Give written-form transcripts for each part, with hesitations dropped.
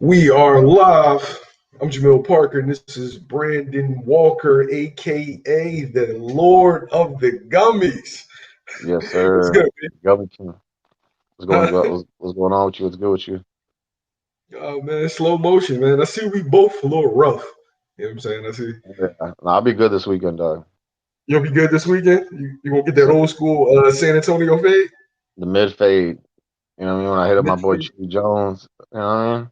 We are live. I'm Jamil Parker, and this is Brandon Walker, aka the Lord of the Gummies. Yes, What's sir. good, man? Governor, what's going on with you? What's good with you? Oh man, slow motion, man. I see we both a little rough. You know what I'm saying? I see Yeah, I'll be good this weekend, dog. you'll be good this weekend. You gonna get that So old school San Antonio fade? the mid fade, you know what I mean? When I hit up my boy Chief Jones, you know what I mean?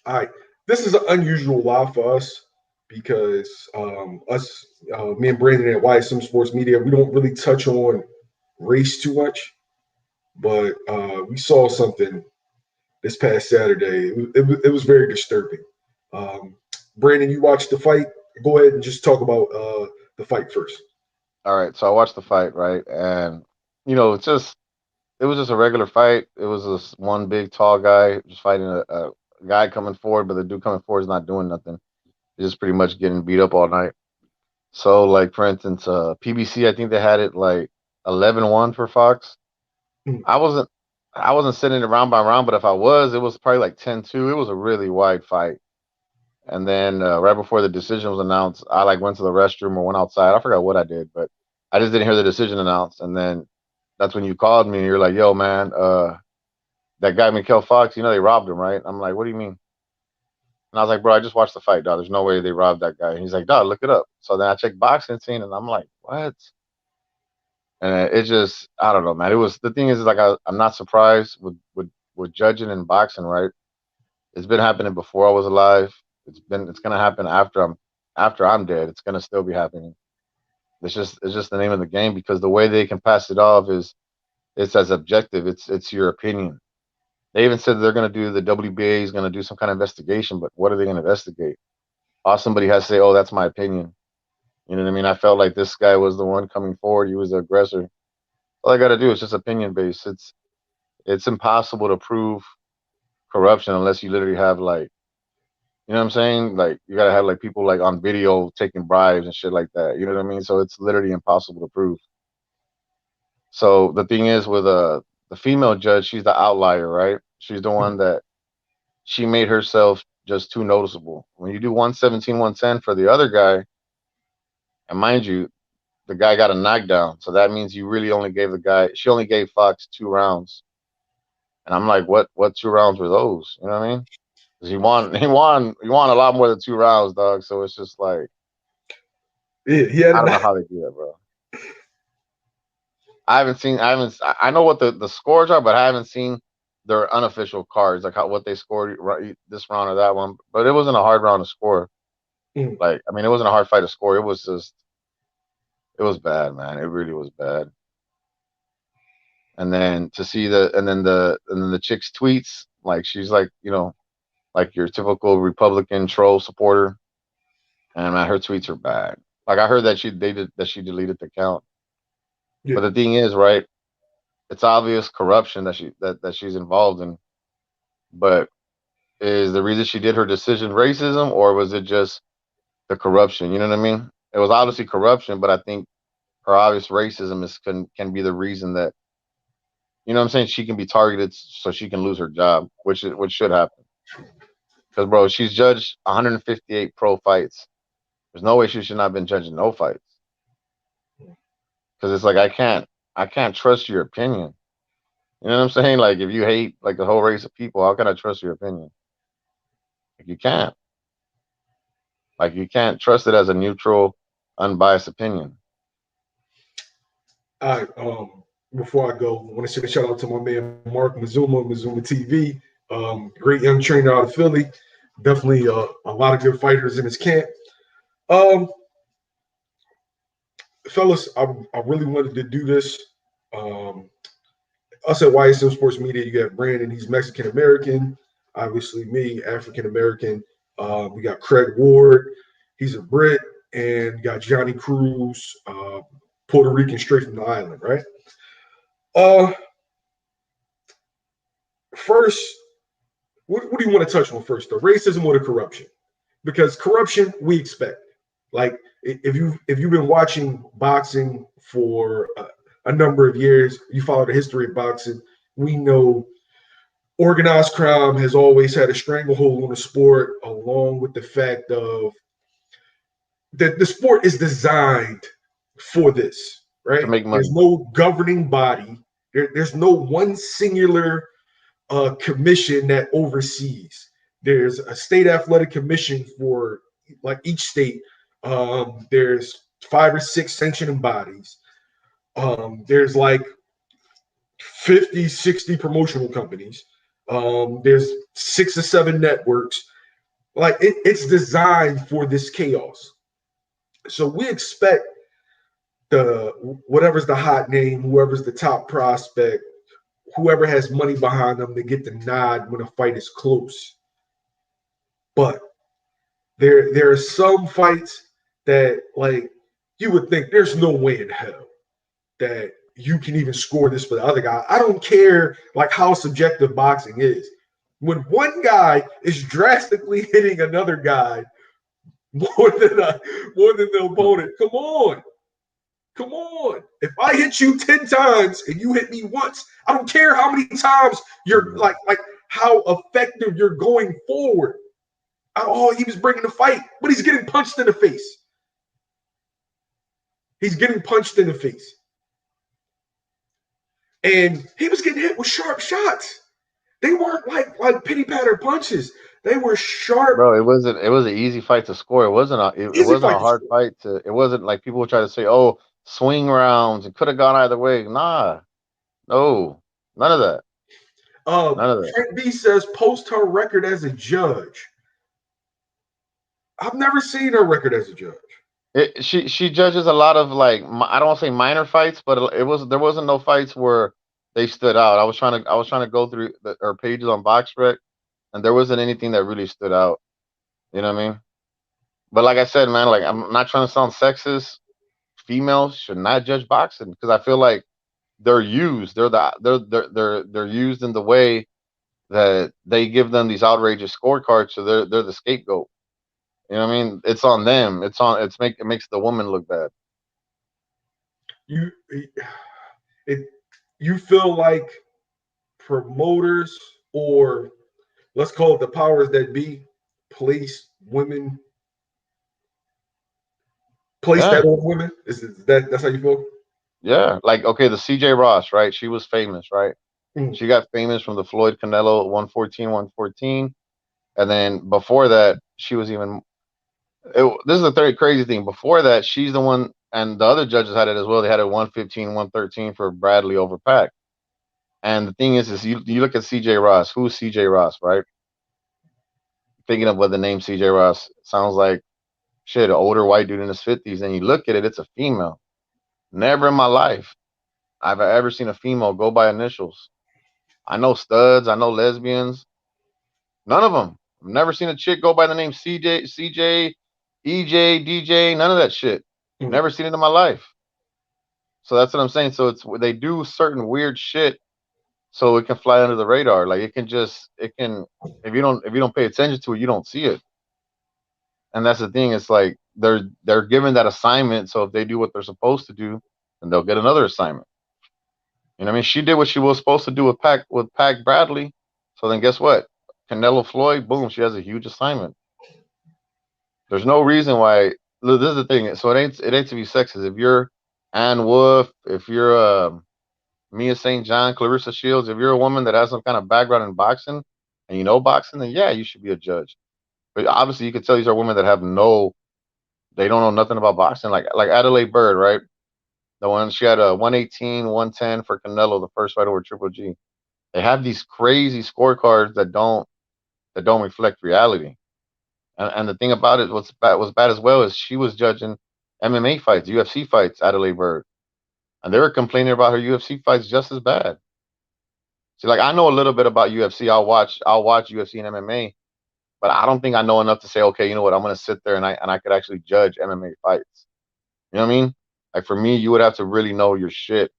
All right, this is an unusual live for us because me and Brandon at YSM Sports Media, we don't really touch on race too much. But we saw something this past Saturday. It was very disturbing. Um, Brandon, you watched the fight. Go ahead and just talk about the fight first. All right, so I watched the fight, right? And it was just a regular fight. It was this one big tall guy just fighting a guy coming forward, but the dude coming forward is not doing nothing. He's just pretty much getting beat up all night. So like for instance, PBC, I think they had it like 11-1 for Fox. Mm. I wasn't I wasn't sitting it round by round, but if I was, it was probably like 10-2. It was a really wide fight. And then right before the decision was announced, I like went to the restroom or went outside. I forgot what I did, but I just didn't hear the decision announced. And then that's when you called me and you're like, "Yo, man, that guy Mykal Fox, they robbed him, right?" I'm like, "What do you mean?" And I was like, "Bro, I just watched the fight, dog. There's no way they robbed that guy." And he's like, "Dog, look it up." So then I checked boxing scene and I'm like, "What?" And it just, I don't know, man. It was the thing is like I'm not surprised with judging in boxing, right? It's been happening before I was alive. It's gonna happen after I'm dead. It's gonna still be happening. It's just the name of the game because the way they can pass it off is it's as objective. It's your opinion. They even said they're gonna do the WBA is gonna do some kind of investigation, but what are they gonna investigate? All somebody has to say, "Oh, that's my opinion." You know what I mean? I felt like this guy was the one coming forward. He was the aggressor. All I got to do is just opinion based. It's impossible to prove corruption unless you literally have like, you know what I'm saying? Like you gotta have like people like on video taking bribes and shit like that. You know what I mean? So it's literally impossible to prove. So the thing is with the female judge, she's the outlier, right? She's the one that she made herself just too noticeable. When you do 117, 110 for the other guy, and mind you, the guy got a knockdown. So that means you really only gave the guy she only gave Fox 2 rounds. And I'm like, what 2 rounds were those? You know what I mean? 'Cause he won a lot more than 2 rounds, dog. So it's just like Yeah, he had I don't know it. how they do that, bro. I know what the scores are, but I haven't seen their unofficial cards, like what they scored this round or that one. But it wasn't a hard round to score. Mm. Like, I mean, it wasn't a hard fight to score. It was bad, man. It really was bad. And then to see the chick's tweets, like she's like, like your typical Republican troll supporter. And man, her tweets are bad. Like I heard that she deleted the account. Yeah. But the thing is, right? It's obvious corruption that she's involved in. But is the reason she did her decision racism, or was it just the corruption? You know what I mean? It was obviously corruption, but I think her obvious racism can be the reason that what I'm saying she can be targeted so she can lose her job, which should happen. Because bro, she's judged 158 pro fights. There's no way she should not have been judging no fights. Because it's like I can't trust your opinion. You know what I'm saying? Like if you hate like the whole race of people, how can I trust your opinion? Like you can't. Like you can't trust it as a neutral, unbiased opinion. All right. Before I go, I want to send a shout out to my man Mark Mazuma, Mazuma TV. Great young trainer out of Philly. Definitely a lot of good fighters in his camp. Um, Fellas, I really wanted to do this. Um, Us at YSM Sports Media, you got Brandon, he's Mexican American. Obviously, me, African American. We got Craig Ward, he's a Brit, and got Johnny Cruz, Puerto Rican, straight from the island, right? Uh, First, what do you want to touch on first? The racism or the corruption? Because corruption we expect. Like if you've been watching boxing for a number of years, you follow the history of boxing. We know organized crime has always had a stranglehold on the sport, along with the fact of that the sport is designed for this, to right? make There's money. no governing body. There's no one singular commission that oversees. There's a state athletic commission for like each state. There's 5 or 6 sanctioning bodies. There's like 50, 60 promotional companies. There's 6 or 7 networks. Like it's designed for this chaos. So we expect the whatever's the hot name, whoever's the top prospect, whoever has money behind them to get the nod when a fight is close. But there are some fights that like you would think there's no way in hell that you can even score this for the other guy. I don't care like how subjective boxing is. When one guy is drastically hitting another guy more than the opponent, come on. Come on. If I hit you 10 times and you hit me once, I don't care how many times you're like how effective you're going forward. Oh, he was bringing the fight, but he's getting punched in the face. He's getting punched in the face. And he was getting hit with sharp shots. They weren't like pity patter punches. They were sharp. Bro, it was an easy fight to score. It Easy wasn't a fight to hard score. fight to. It wasn't like people would try to say, "Oh, swing rounds. It could have gone either way." Nah, no, none of that. None of that. Frank B says post her record as a judge. I've never seen her record as a judge. She judges a lot of like I don't want to say minor fights, but there wasn't no fights where they stood out. I was trying to go through her pages on BoxRec, and there wasn't anything that really stood out. You know what I mean? But like I said, man, like I'm not trying to sound sexist. Females should not judge boxing because I feel like they're used. They're used in the way that they give them these outrageous scorecards, so they're the scapegoat. You know what I mean? It's on them. It makes the woman look bad. You it you feel like promoters or let's call it the powers that be place Yeah, that on women? That's how you feel? yeah. Like okay, the CJ Ross, right? She was famous, right? Mm. She got famous from the Floyd Canelo 114, and then before that, she was even. This is the third crazy thing. Before that, she's the one, and the other judges had it as well. They had it 115, 113 for Bradley over Pac. And the thing is you look at CJ Ross. Who's CJ Ross, right? Thinking of what the name CJ Ross sounds like. Shit, an older white dude in his 50s, and you look at it, it's a female. Never in my life I've ever seen a female go by initials. I know studs, I know lesbians. None of them. I've never seen a chick go by the name CJ, EJ, DJ. None of that shit. Mm. Never seen it in my life. So that's what I'm saying. So it's they do certain weird shit so it can fly under the radar. Like it can if you don't pay attention to it, you don't see it. And that's the thing. It's like they're given that assignment. So if they do what they're supposed to do, then they'll get another assignment. You know what I mean? She did what she was supposed to do with Pac Bradley. So then guess what? Canelo Floyd, boom, she has a huge assignment. There's no reason why. Look, this is the thing. So it ain't to be sexist. If you're Ann Wolf, if you're Mia St. John, Clarissa Shields, if you're a woman that has some kind of background in boxing and you know boxing, then yeah, you should be a judge. But obviously, you can tell these are women that they don't know nothing about boxing. Like Adelaide Bird, right? The one she had a 118, 110 for Canelo, the first fight over Triple G. They have these crazy scorecards that don't reflect reality. And the thing about it, was bad as well is she was judging MMA fights, UFC fights, Adelaide Bird, and they were complaining about her UFC fights just as bad. See, like I know a little bit about UFC. I'll watch UFC and MMA, but I don't think I know enough to say, okay, you know what, I'm gonna sit there and I could actually judge MMA fights. You know what I mean? Like for me, you would have to really know your shit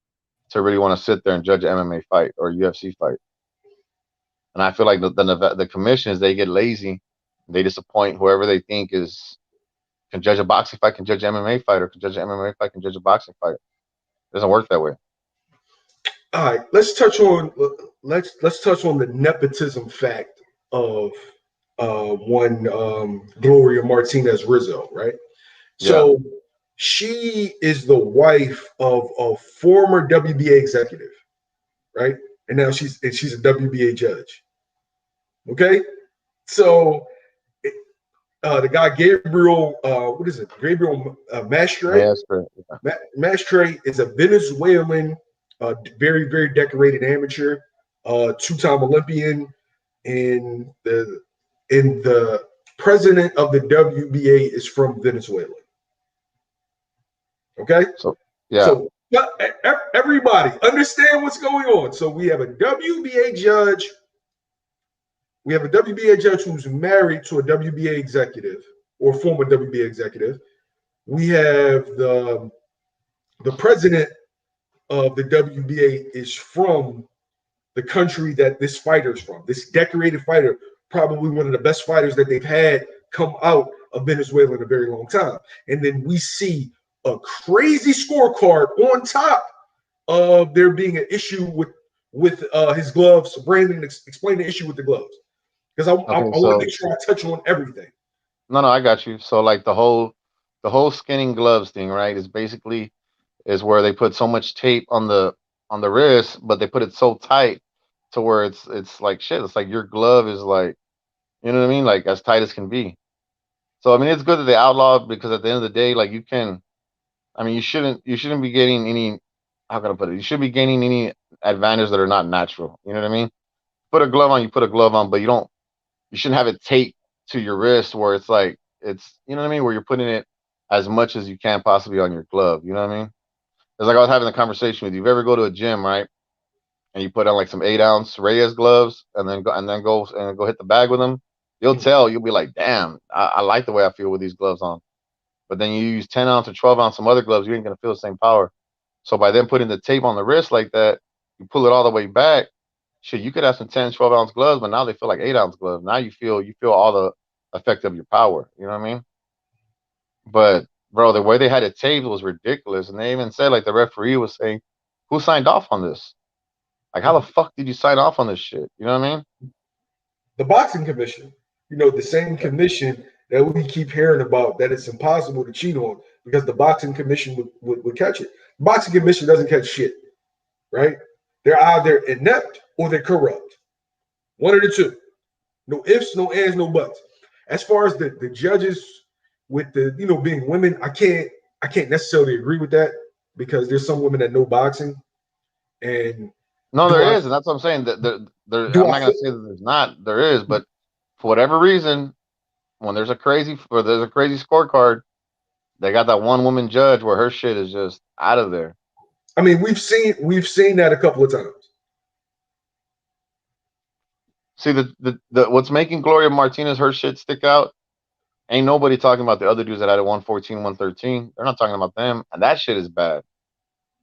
to really want to sit there and judge an MMA fight or a UFC fight. And I feel like the commissions they get lazy, they disappoint whoever they think can judge a boxing fight, can judge an MMA fight, or can judge an MMA fight, can judge a boxing fight. It doesn't work that way. All right, let's touch on let's touch on the nepotism fact of one Gloria Martinez-Rizzo, right? Yeah. So she is the wife of a former WBA executive, right? And now she's a WBA judge. Okay, so the guy Gabriel, what is it? Gabriel Maestre. Maestre. Maestre is a Venezuelan, very decorated amateur, two-time Olympian, and the president of the WBA is from Venezuela. Okay, So yeah. so everybody understand what's going on. So we have a WBA judge. We have a WBA judge who's married to a WBA executive or former WBA executive. We have the president of the WBA is from the country that this fighter's from. This decorated fighter, probably one of the best fighters that they've had come out of Venezuela in a very long time. And then we see a crazy scorecard on top of there being an issue with his gloves. Brandon, explain the issue with the gloves, because I want to make sure I touch on everything. No, I got you. So like the whole skinning gloves thing, right? Is basically is where they put so much tape on the wrist, but they put it so tight to where it's like shit. It's like your glove is like, you know what I mean, like as tight as can be. So I mean, it's good that they outlawed, because at the end of the day, like you can, I mean, you shouldn't be getting any. How can I put it? You should be gaining any advantage that are not natural. You know what I mean? Put a glove on, you put a glove on, but you shouldn't have it taped to your wrist where it's like you know what I mean, where you're putting it as much as you can possibly on your glove. You know what I mean? It's like I was having a conversation with you. If you ever go to a gym, right, and you put on like some 8-ounce Reyes gloves and then go hit the bag with them, you'll be like, damn, I like the way I feel with these gloves on. But then you use 10-ounce or 12-ounce some other gloves, you ain't gonna feel the same power. So by them putting the tape on the wrist like that, you pull it all the way back. Shit, you could have some 10, 12-ounce gloves, but now they feel like 8-ounce gloves. Now you feel all the effect of your power. You know what I mean? But bro, the way they had it taped was ridiculous, and they even said, like, the referee was saying, "Who signed off on this? Like, how the fuck did you sign off on this shit?" You know what I mean? The boxing commission, the same commission that we keep hearing about, that it's impossible to cheat on because the boxing commission would catch it. The boxing commission doesn't catch shit, right? They're either inept or they're corrupt. One of the two. No ifs, no ands, no buts. As far as the judges with the being women, I can't necessarily agree with that, because there's some women that know boxing, and No, do there I is, and that's what I'm saying. do I'm I not gonna say that there's not. There is, but for whatever reason, when there's a crazy scorecard, they got that one woman judge where her shit is just out of there. I mean, we've seen that a couple of times. See, the what's making Gloria Martinez her shit stick out, ain't nobody talking about the other dudes that had a 114, 113. They're not talking about them, and that shit is bad.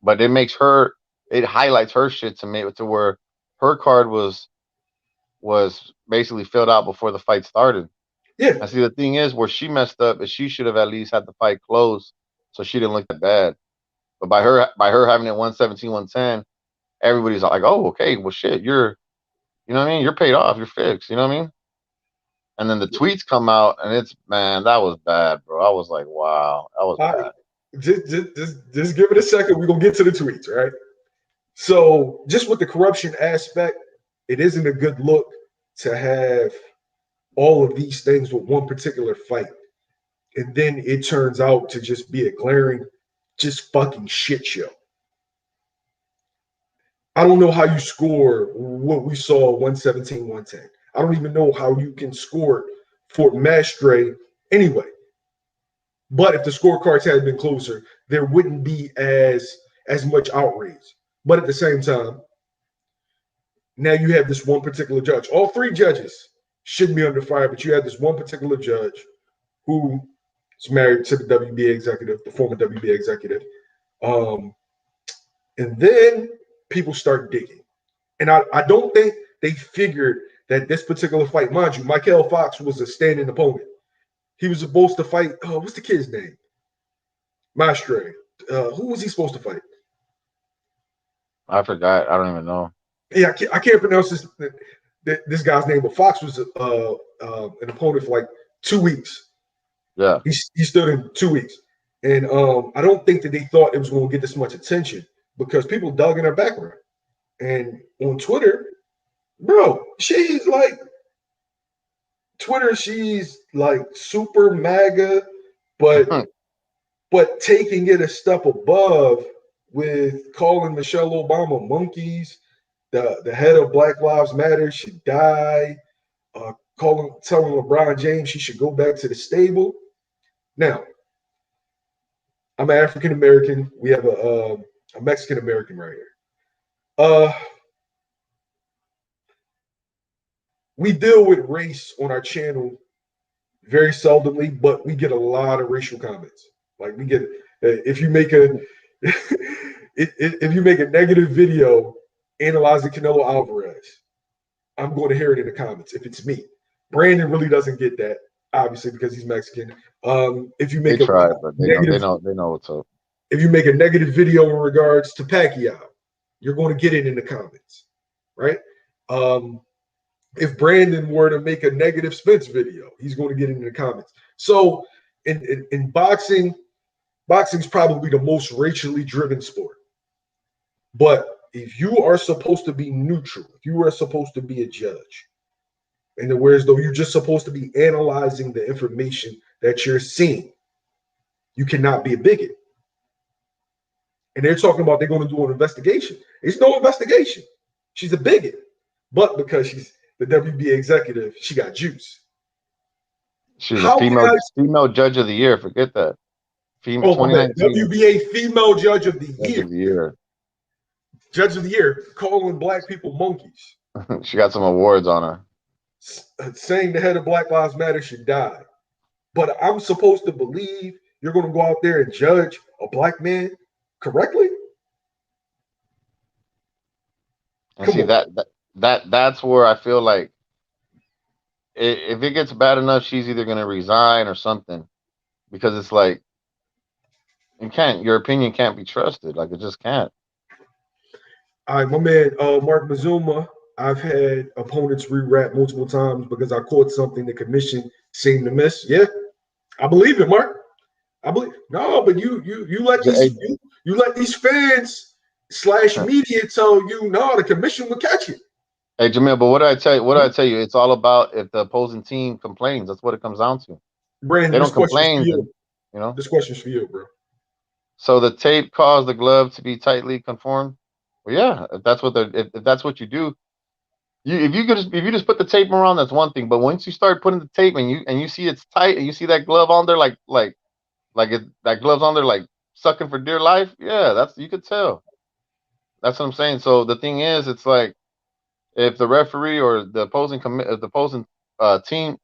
But it highlights her shit to where her card was basically filled out before the fight started. Yeah, And see, the thing is, where she messed up is she should have at least had the fight closed, so she didn't look that bad. But by her having it 117, 110, everybody's like, oh, okay, well, shit, you know what I mean? You're paid off, you're fixed, you know what I mean? And then the tweets come out, and man, that was bad, bro. I was like, wow, that was bad. Just give it a second. We're gonna get to the tweets, right? So, just with the corruption aspect, it isn't a good look to have all of these things with one particular fight, and then it turns out to just be a glaring, just fucking shit show. I don't know how you score what we saw 117, 110. I don't even know how you can score for Maestre anyway. But if the scorecards had been closer, there wouldn't be as much outrage. But at the same time, now you have this one particular judge. All three judges shouldn't be under fire, but you have this one particular judge who is married to the WBA executive, the former WBA executive. And then people start digging. And I don't think they figured that this particular fight, mind you, Mykal Fox was a standing opponent. He was supposed to fight, what's the kid's name? Maestre. Who was he supposed to fight? I forgot. I don't even know. Yeah, I can't pronounce this guy's name, but Fox was an opponent for like 2 weeks. Yeah. He stood in 2 weeks, and I don't think that they thought it was going to get this much attention because people dug in her background. And on Twitter, bro, she's like she's like super MAGA, but taking it a step above with calling Michelle Obama monkeys. The head of Black Lives Matter should die. Telling LeBron James he should go back to the stable. Now, I'm African American. We have a Mexican American right here. We deal with race on our channel very seldomly, but we get a lot of racial comments. Like we get if you make a if you make a negative video analyzing Canelo Alvarez, I'm going to hear it in the comments if it's me. Brandon really doesn't get that, obviously, because he's Mexican. If you make They try, but they know what's up. If you make a negative video in regards to Pacquiao, you're going to get it in the comments, right? If Brandon were to make a negative Spence video, he's going to get it in the comments. So in boxing, boxing's probably the most racially driven sport. But if you are supposed to be neutral, if you are supposed to be a judge, and whereas though you're just supposed to be analyzing the information that you're seeing, you cannot be a bigot. And they're talking about they're going to do an investigation. It's no investigation. She's a bigot. But because she's the WBA executive, she got juice. She's a female judge of the year. Forget that. Female 2019 WBA female judge of the year. Judge of the year, calling black people monkeys. She got some awards on her. Saying the head of Black Lives Matter should die. But I'm supposed to believe you're going to go out there and judge a black man correctly? And see that's where I feel like if it gets bad enough, she's either going to resign or something, because it's like your opinion can't be trusted. Like it just can't. All right, my man, Mark Mazuma. I've had opponents re-rap multiple times because I caught something the commission seemed to miss. Yeah, I believe it, Mark. I believe but you let these fans / media tell you the commission will catch it. Hey Jamil, but what did I tell you? What did I tell you? It's all about if the opposing team complains. That's what it comes down to. Brandon, they don't complain. This question's for you, bro. So the tape caused the glove to be tightly conformed. Well, yeah, if that's what you do, if you just put the tape around, that's one thing. But once you start putting the tape and you see it's tight and you see that glove on there that glove's on there like sucking for dear life, yeah, you could tell. That's what I'm saying. So the thing is, it's like if the referee or the opposing team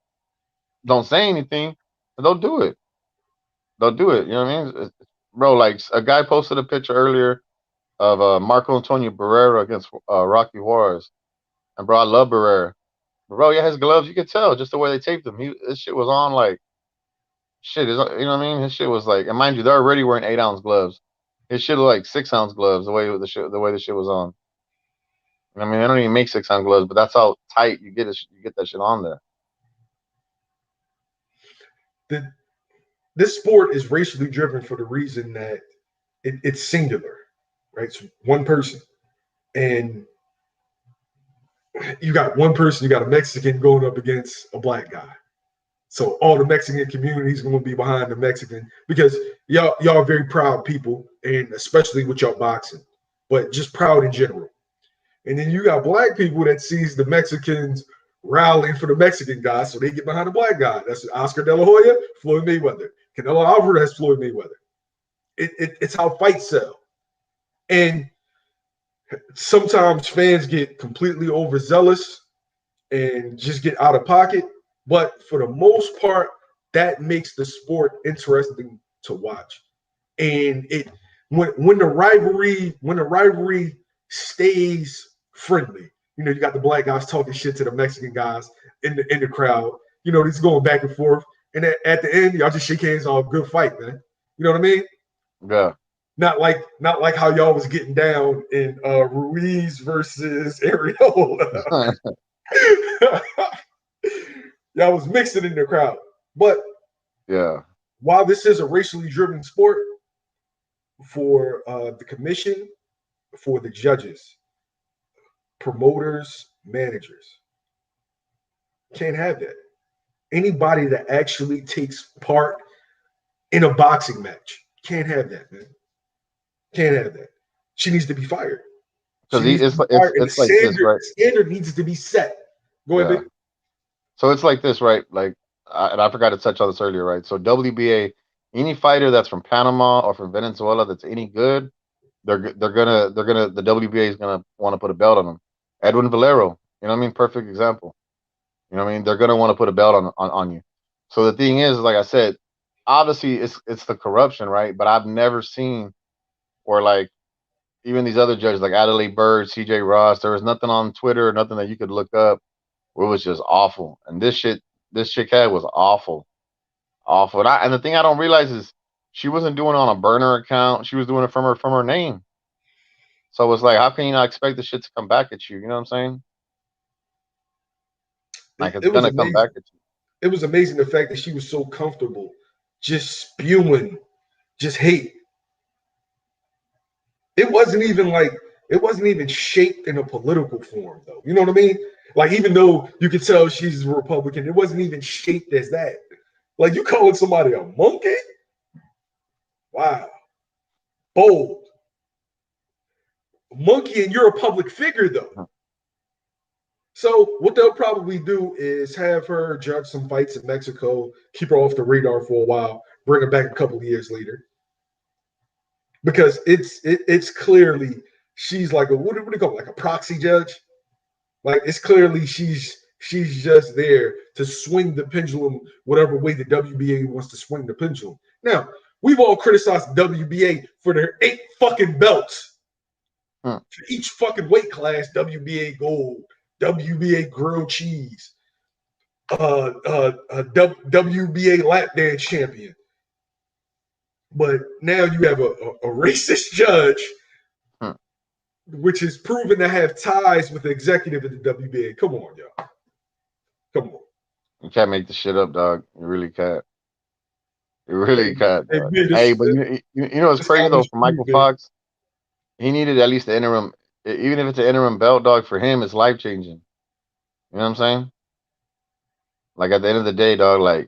don't say anything, they'll do it. They'll do it. You know what I mean, bro? Like a guy posted a picture earlier of Marco Antonio Barrera against Rocky Juarez, and bro, I love Barrera. But bro, yeah, his gloves, you could tell just the way they taped him. His shit was on like shit. You know what I mean? His shit was like, and mind you, they're already wearing 8-ounce gloves. His shit was like 6-ounce gloves. The way the shit was on. I mean, they don't even make 6-ounce gloves, but that's how tight you get that shit on there. This sport is racially driven for the reason that it's singular, right? It's one person, and you got one person. You got a Mexican going up against a black guy. So all the Mexican community is going to be behind the Mexican because y'all are very proud people, and especially with y'all boxing, but just proud in general. And then you got black people that sees the Mexicans rallying for the Mexican guy, so they get behind the black guy. That's Oscar De La Hoya, Floyd Mayweather. Canelo Alvarez, Floyd Mayweather. It's how fights sell. And sometimes fans get completely overzealous and just get out of pocket. But for the most part, that makes the sport interesting to watch. And when the rivalry stays friendly, you got the black guys talking shit to the Mexican guys in the crowd. It's going back and forth. And at the end, y'all just shake hands on a good fight, man. You know what I mean? Yeah. Not like how y'all was getting down in Ruiz versus Areola. Y'all was mixing in the crowd. But yeah, while this is a racially driven sport, for the commission, for the judges, promoters, managers, can't have that. Anybody that actually takes part in a boxing match can't have that, man. Can't have that. She needs to be fired. She because needs to be fired, and the it's like this, right? standard needs to be set. Go ahead, Yeah. baby. So it's like this, right? Like, and I forgot to touch on this earlier, right? So WBA, any fighter that's from Panama or from Venezuela that's any good, they're gonna the WBA is gonna want to put a belt on them. Edwin Valero, you know what I mean? Perfect example. You know what I mean? They're gonna want to put a belt on you. So the thing is, like I said, obviously it's the corruption, right? But I've never seen or like even these other judges like Adelaide Bird, CJ Ross, there was nothing on Twitter or nothing that you could look up where it was just awful. And this chick had was awful. Awful. And the thing I don't realize is she wasn't doing it on a burner account. She was doing it from her name. So it's like, how can you not expect the shit to come back at you? You know what I'm saying? Like it's It was gonna come back amazing. at you. It was amazing the fact that she was so comfortable just spewing just hate. It wasn't even shaped in a political form though. You know what I mean? Like even though you could tell she's a Republican, it wasn't even shaped as that. Like you calling somebody a monkey? Wow. Bold. Monkey, and you're a public figure though. So what they'll probably do is have her judge some fights in Mexico, keep her off the radar for a while, bring her back a couple of years later, because it's clearly she's like a what do you call it, like a proxy judge. Like it's clearly she's just there to swing the pendulum whatever way the WBA wants to swing the pendulum. Now we've all criticized the WBA for their 8 fucking belts for each fucking weight class: WBA gold, WBA grilled cheese, WBA lap dance champion. But now you have a racist judge, which is proven to have ties with the executive of the WBA. Come on, y'all. Come on. You can't make the shit up, dog. You really can't. You really can't, Hey, dog. man, Hey, but you know what's this crazy though college for food, Michael man. Fox? He needed at least the interim, even if it's an interim belt, dog. For him, it's life changing. You know what I'm saying? Like at the end of the day, dog. Like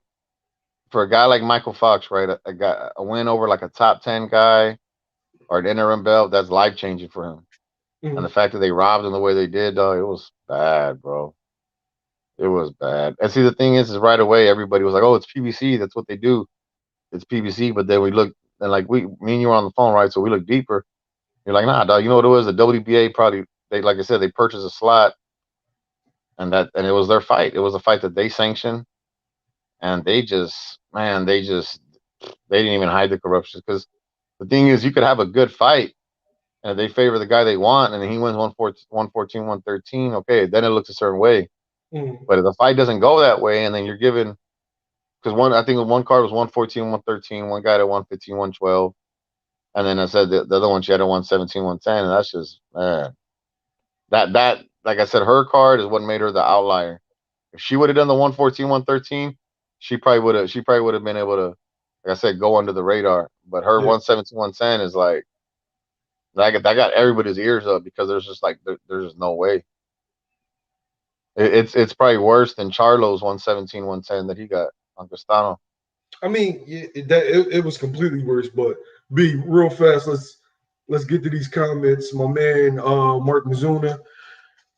for a guy like Michael Fox, right? A win over like a top 10 guy or an interim belt, that's life changing for him. And the fact that they robbed him the way they did, dog, it was bad, bro. It was bad. And see, the thing is right away everybody was like, "Oh, it's PBC. That's what they do. It's PBC." But then we look and like me and you were on the phone, right? So we look deeper. You're like, "Nah, dog. You know what it was? The WBA probably they like I said they purchased a slot, and it was their fight. It was a fight that they sanctioned, and they just man, they didn't even hide the corruption because the thing is, you could have a good fight." And they favor the guy they want, and then he wins 114, 113. Okay, then it looks a certain way. But if the fight doesn't go that way, and then you're given because I think one card was 114, 113, one guy at 115, 112, and then I said the other one she had at 117, 110, and that's just man. That like I said, her card is what made her the outlier. If she would have done the 114, 113, she probably would have been able to, like I said, go under the radar. But her Yeah. 117, 110 is like that got everybody's ears up because there's just like there's just no way. It's probably worse than Charlo's 117, 110 that he got on Castano. I mean, it was completely worse. But be real fast. Let's get to these comments. My man, Mark Mizuna,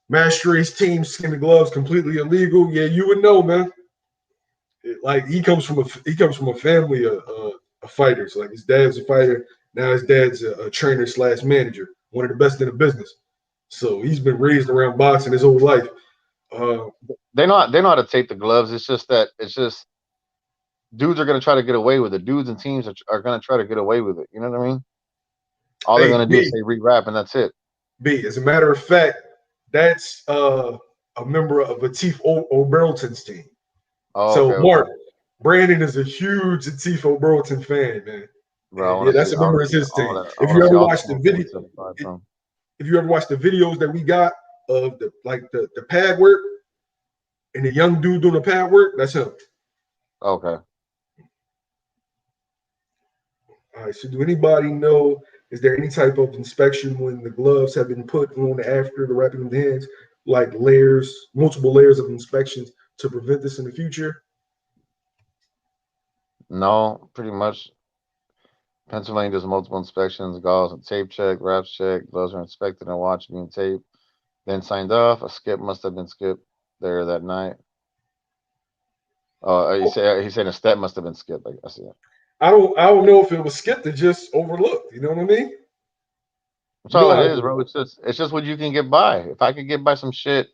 Maestre's team skin the gloves completely illegal. Yeah, you would know, man. Like he comes from a family of fighters. Like his dad's a fighter. Now his dad's a trainer / manager, one of the best in the business. So he's been raised around boxing his whole life. They know how to tape the gloves. It's just dudes are gonna try to get away with it. Dudes and teams are gonna try to get away with it. You know what I mean? All they're Hey, gonna do is say rewrap and that's it. As a matter of fact, that's a member of Latif O'Berleton's team. Oh, So okay, Mark, okay. Brandon is a huge Latif O'Berleton fan, man. Bro, I Yeah, want to that's see. a I want member to of see his all team. that. I If want you to see ever all watch the 24 video, and 75 from. if you ever watch the videos that we got of the pad work and the young dude doing the pad work, that's him. Okay. All right. So, do anybody know? Is there any type of inspection when the gloves have been put on after the wrapping of the hands, like layers, multiple layers of inspections to prevent this in the future? No, pretty much. Pennsylvania does multiple inspections, gauze and tape check, wraps check, gloves are inspected and watched being taped, then signed off. A skip must have been skipped there that night. Oh, he said a step must have been skipped. I see it. I don't know if it was skipped or just overlooked. You know what I mean? That's You know all it how is, bro. It's just what you can get by. If I could get by some shit,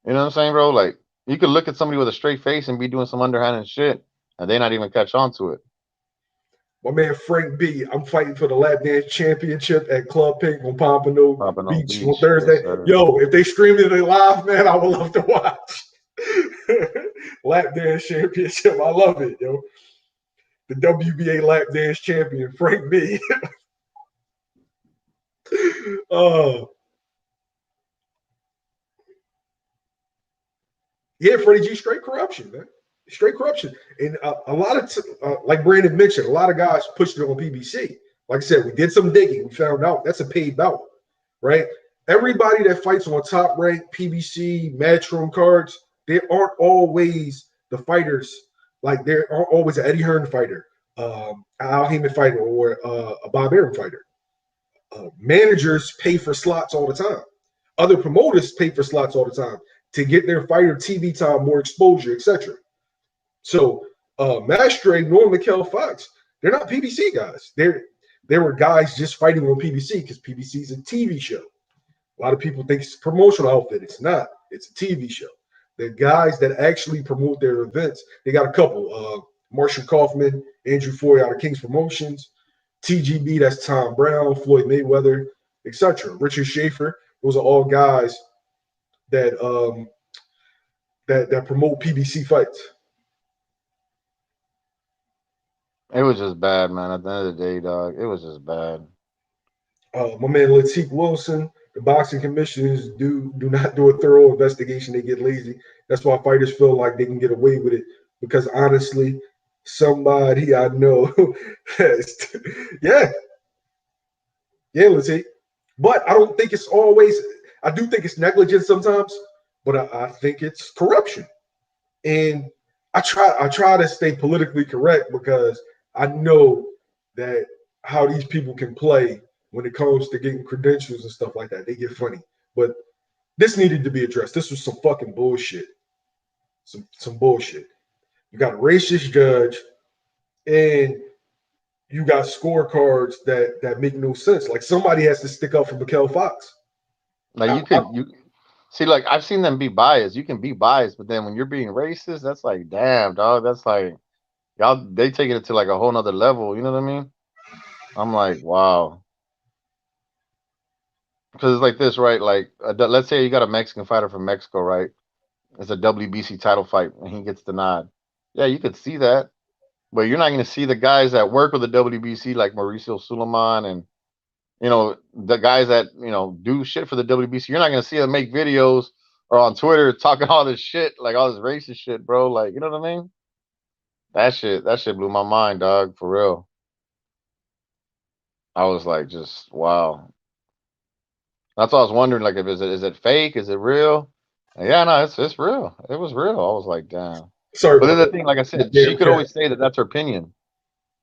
you know what I'm saying, bro? Like you could look at somebody with a straight face and be doing some underhanded shit, and they not even catch on to it. my man Frank B. I'm fighting for the lap dance championship at Club Pink on Pompano Popping on Beach on beach, yes, Thursday. sir. Yo, if they stream it live, man, I would love to watch. Lap dance championship, I love it, yo. The WBA lap dance champion, Frank B. uh, yeah, Freddie G, straight corruption, man. Straight corruption. And a lot of, like Brandon mentioned, a lot of guys pushed it on PBC. Like I said, we did some digging. We found out that's a paid bout, right? Everybody that fights on top rank, PBC, matchroom cards, they aren't always the fighters. Like there aren't always an Eddie Hearn fighter, Al Heyman fighter, or a Bob Arum fighter. Managers pay for slots all the time. Other promoters pay for slots all the time to get their fighter TV time, more exposure, etc. So Maestre nor Mykal Fox, they're not PBC guys. They were guys just fighting on PBC because PBC is a TV show. A lot of people think it's a promotional outfit. It's not. It's a TV show. The guys that actually promote their events, they got a couple. Marshall Kaufman, Andrew Foy out of King's Promotions, TGB, that's Tom Brown, Floyd Mayweather, etc. Richard Schaefer. Those are all guys that that promote PBC fights. It was just bad, man. At the end of the day, dog, it was just bad. My man Latique Wilson, the boxing commissioners do not do a thorough investigation. They get lazy. That's why fighters feel like they can get away with it. Because honestly, somebody I know has, yeah, yeah, Latique. But I don't think it's always. I do think it's negligence sometimes, but I think it's corruption. And I try to stay politically correct because I know that how these people can play when it comes to getting credentials and stuff like that. They get funny. But this needed to be addressed. This was some fucking bullshit. Some bullshit. You got a racist judge and you got scorecards that make no sense. Like somebody has to stick up for Mykal Fox. Like you see, like I've seen them be biased. You can be biased, but then when you're being racist, that's like, damn, dog. That's like y'all. They take it to like a whole nother level. You know what I mean? I'm like, wow. Because it's like this, right? Like, let's say you got a Mexican fighter from Mexico, right? It's a WBC title fight, and he gets the nod. Yeah, you could see that, but you're not going to see the guys that work with the WBC, like Mauricio Suleiman, and the guys that do shit for the WBC. You're not going to see them make videos or on Twitter talking all this shit, like all this racist shit, bro. Like, you know what I mean? That shit blew my mind, dog. For real. I was like, just wow. That's why I was wondering, like, if is it fake? Is it real? And yeah, no, it's real. It was real. I was like, damn. Sorry But then about the that. thing, like I said, she Damn could cat. always say that that's her opinion.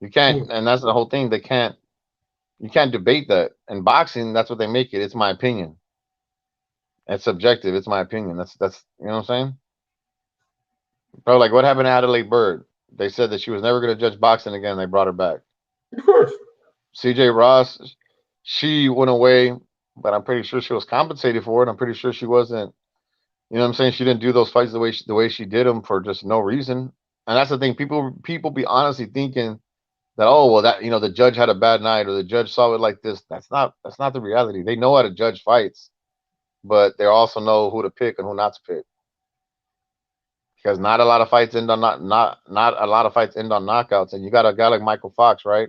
You can't, and that's the whole thing. You can't debate that. In boxing, that's what they make it. It's my opinion. It's subjective. It's my opinion. That's you know what I'm saying, bro. Like what happened to Adelaide Bird? They said that she was never going to judge boxing again. They brought her back. Of course. CJ Ross, she went away, but I'm pretty sure she was compensated for it. I'm pretty sure she wasn't. You know what I'm saying? She didn't do those fights the way she did them for just no reason. And that's the thing. People be honestly thinking that, oh well, that the judge had a bad night or the judge saw it like this. That's not the reality. They know how to judge fights, but they also know who to pick and who not to pick. Because not a lot of fights end on not a lot of fights end on knockouts. And you got a guy like Mykal Fox, right?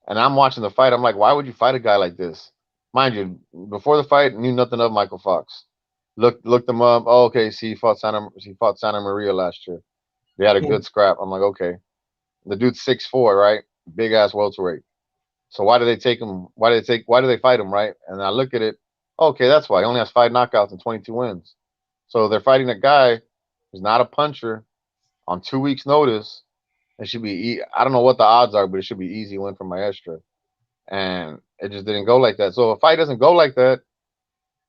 And I'm watching the fight. I'm like, why would you fight a guy like this? Mind you, before the fight, knew nothing of Mykal Fox. Looked him up. Oh, okay. See, he fought Santa Maria last year. They had a good scrap. I'm like, okay. The dude's 6'4", right? Big ass welterweight. So why do they take him? Why do they fight him, right? And I look at it. Okay, that's why he only has 5 knockouts and 22 wins. So they're fighting a guy who's not a puncher on 2 weeks' notice. It should be. I don't know what the odds are, but it should be easy win for Maestre. And it just didn't go like that. So if a fight doesn't go like that,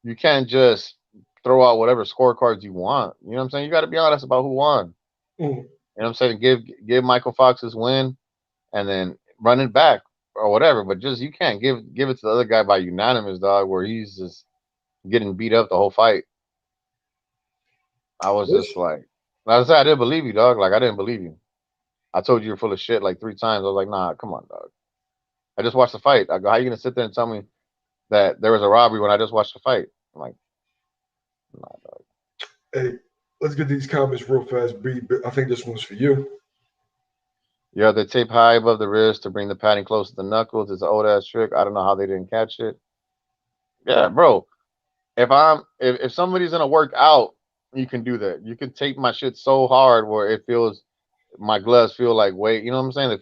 you can't just throw out whatever scorecards you want. You know what I'm saying? You got to be honest about who won. You know what I'm saying? Give Mykal Fox his win, and then run it back or whatever. But just you can't give it to the other guy by unanimous, dog, where he's just getting beat up the whole fight. I was just like I said, I didn't believe you, dog. Like I didn't believe you. I told you you're full of shit like 3 times. I was like, nah, come on, dog. I just watched the fight. I go, how you gonna sit there and tell me that there was a robbery when I just watched the fight? I'm like, nah, dog. Hey, let's get these comments real fast, B. I think this one's for you. Yeah, they tape high above the wrist to bring the padding close to the knuckles. It's an old ass trick. I don't know how they didn't catch it. Yeah, bro. If somebody's gonna work out, you can do that. You can tape my shit so hard where it feels my gloves feel like weight. You know what I'm saying?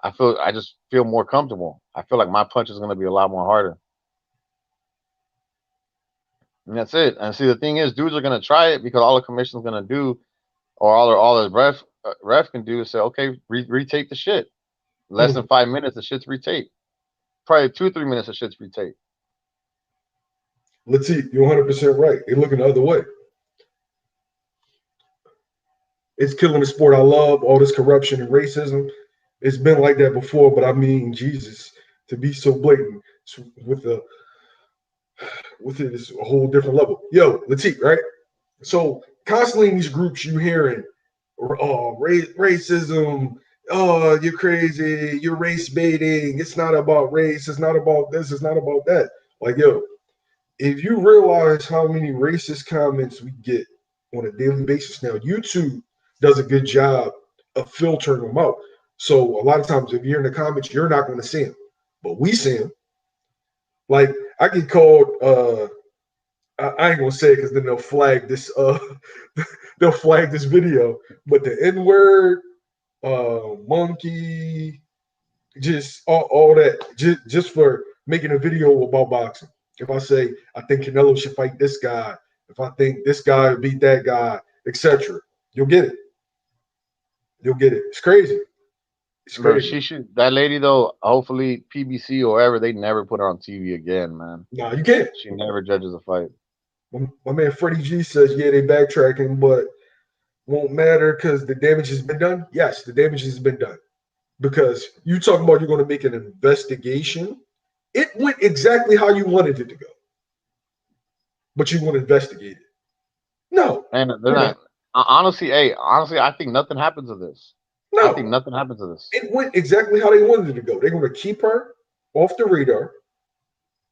I just feel more comfortable. I feel like my punch is gonna be a lot more harder. And that's it. And see, the thing is, dudes are gonna try it because all the commission's gonna do, or all the ref can do is say, okay, retape the shit. Less than 5 minutes, the shit's retaped. Probably 2-3 minutes, the shit's retaped. Latif, you're 100% right. They're looking the other way. It's killing the sport I love. All this corruption and racism. It's been like that before, but I mean, Jesus, to be so blatant with it is a whole different level. Yo, Latif, right? So constantly in these groups, you hearing, racism. Oh, you're crazy. You're race baiting. It's not about race. It's not about this. It's not about that. Like, yo, if you realize how many racist comments we get on a daily basis now, YouTube does a good job of filtering them out. So a lot of times, if you're in the comments, you're not going to see them, but we see them. Like I get called. I ain't gonna say it because then they'll flag this. They'll flag this video. But the N word, monkey, just all that, just for making a video about boxing. If I say I think Canelo should fight this guy, if I think this guy beat that guy, etc., you'll get it. You'll get it. It's crazy. It's Bro, crazy. she should. That lady though, hopefully PBC or whatever, they never put her on TV again, man. Nah, you can't. She never judges a fight. My man Freddie G says, yeah, they backtracking, but won't matter because the damage has been done. Yes, the damage has been done. Because you talking about you're going to make an investigation. It went exactly how you wanted it to go, but you want to investigate it. No, And they're not. Honestly, I think nothing happens to this. No, I think nothing happens to this. It went exactly how they wanted it to go. They're going to keep her off the radar.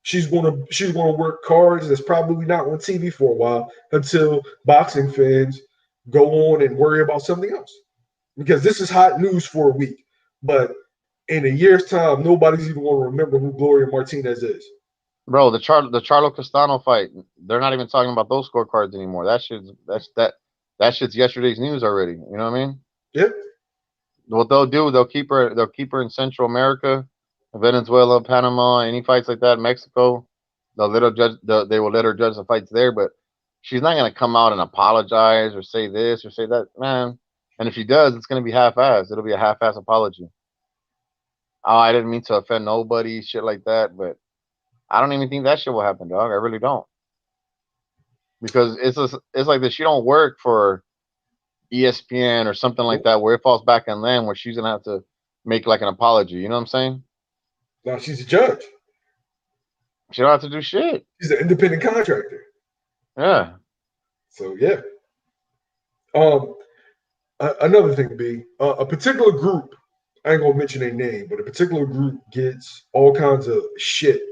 She's going to work cards that's probably not on TV for a while until boxing fans go on and worry about something else. Because this is hot news for a week, but in a year's time, nobody's even going to remember who Gloria Martinez is. Bro, the Charlo Castano fight, they're not even talking about those scorecards anymore. That shit's yesterday's news already. You know what I mean? Yeah. What they'll do, they'll keep her in Central America, Venezuela, Panama, any fights like that, Mexico. They will let her judge the fights there, but she's not gonna come out and apologize or say this or say that, man. And if she does, it's gonna be half-assed. It'll be a half-assed apology. Oh, I didn't mean to offend nobody, shit like that, but I don't even think that shit will happen, dog. I really don't. Because it's like this. She don't work for ESPN or something like that where it falls back on them where she's gonna have to make like an apology. You know what I'm saying? No, she's a judge. She don't have to do shit. She's an independent contractor. Yeah. So yeah. Another thing, B, a particular group, I ain't gonna mention their name, but a particular group gets all kinds of shit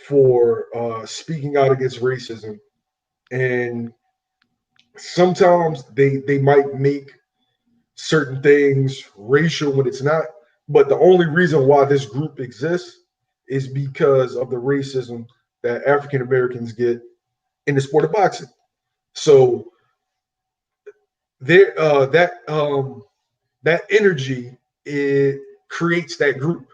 for speaking out against racism, and sometimes they might make certain things racial when it's not, But the only reason why this group exists is because of the racism that African Americans get in the sport of boxing. So there, that energy, it creates that group.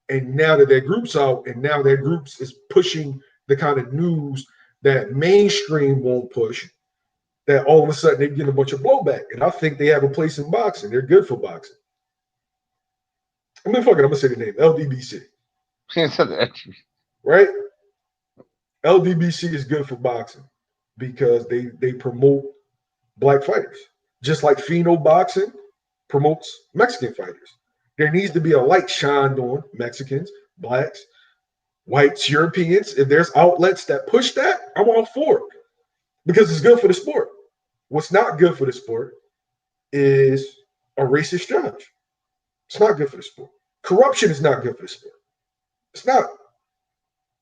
And now that group's out, and now that group's is pushing the kind of news that mainstream won't push, that all of a sudden they get a bunch of blowback. And I think they have a place in boxing. They're good for boxing. I mean, fuck it, I'm gonna say the name LDBC, right? LDBC is good for boxing because they promote black fighters, just like Pheno boxing promotes Mexican fighters. There needs to be a light shined on Mexicans, blacks, whites, Europeans. If there's outlets that push that, I'm all for it because it's good for the sport. What's not good for the sport is a racist judge. It's not good for the sport. Corruption is not good for the sport. It's not.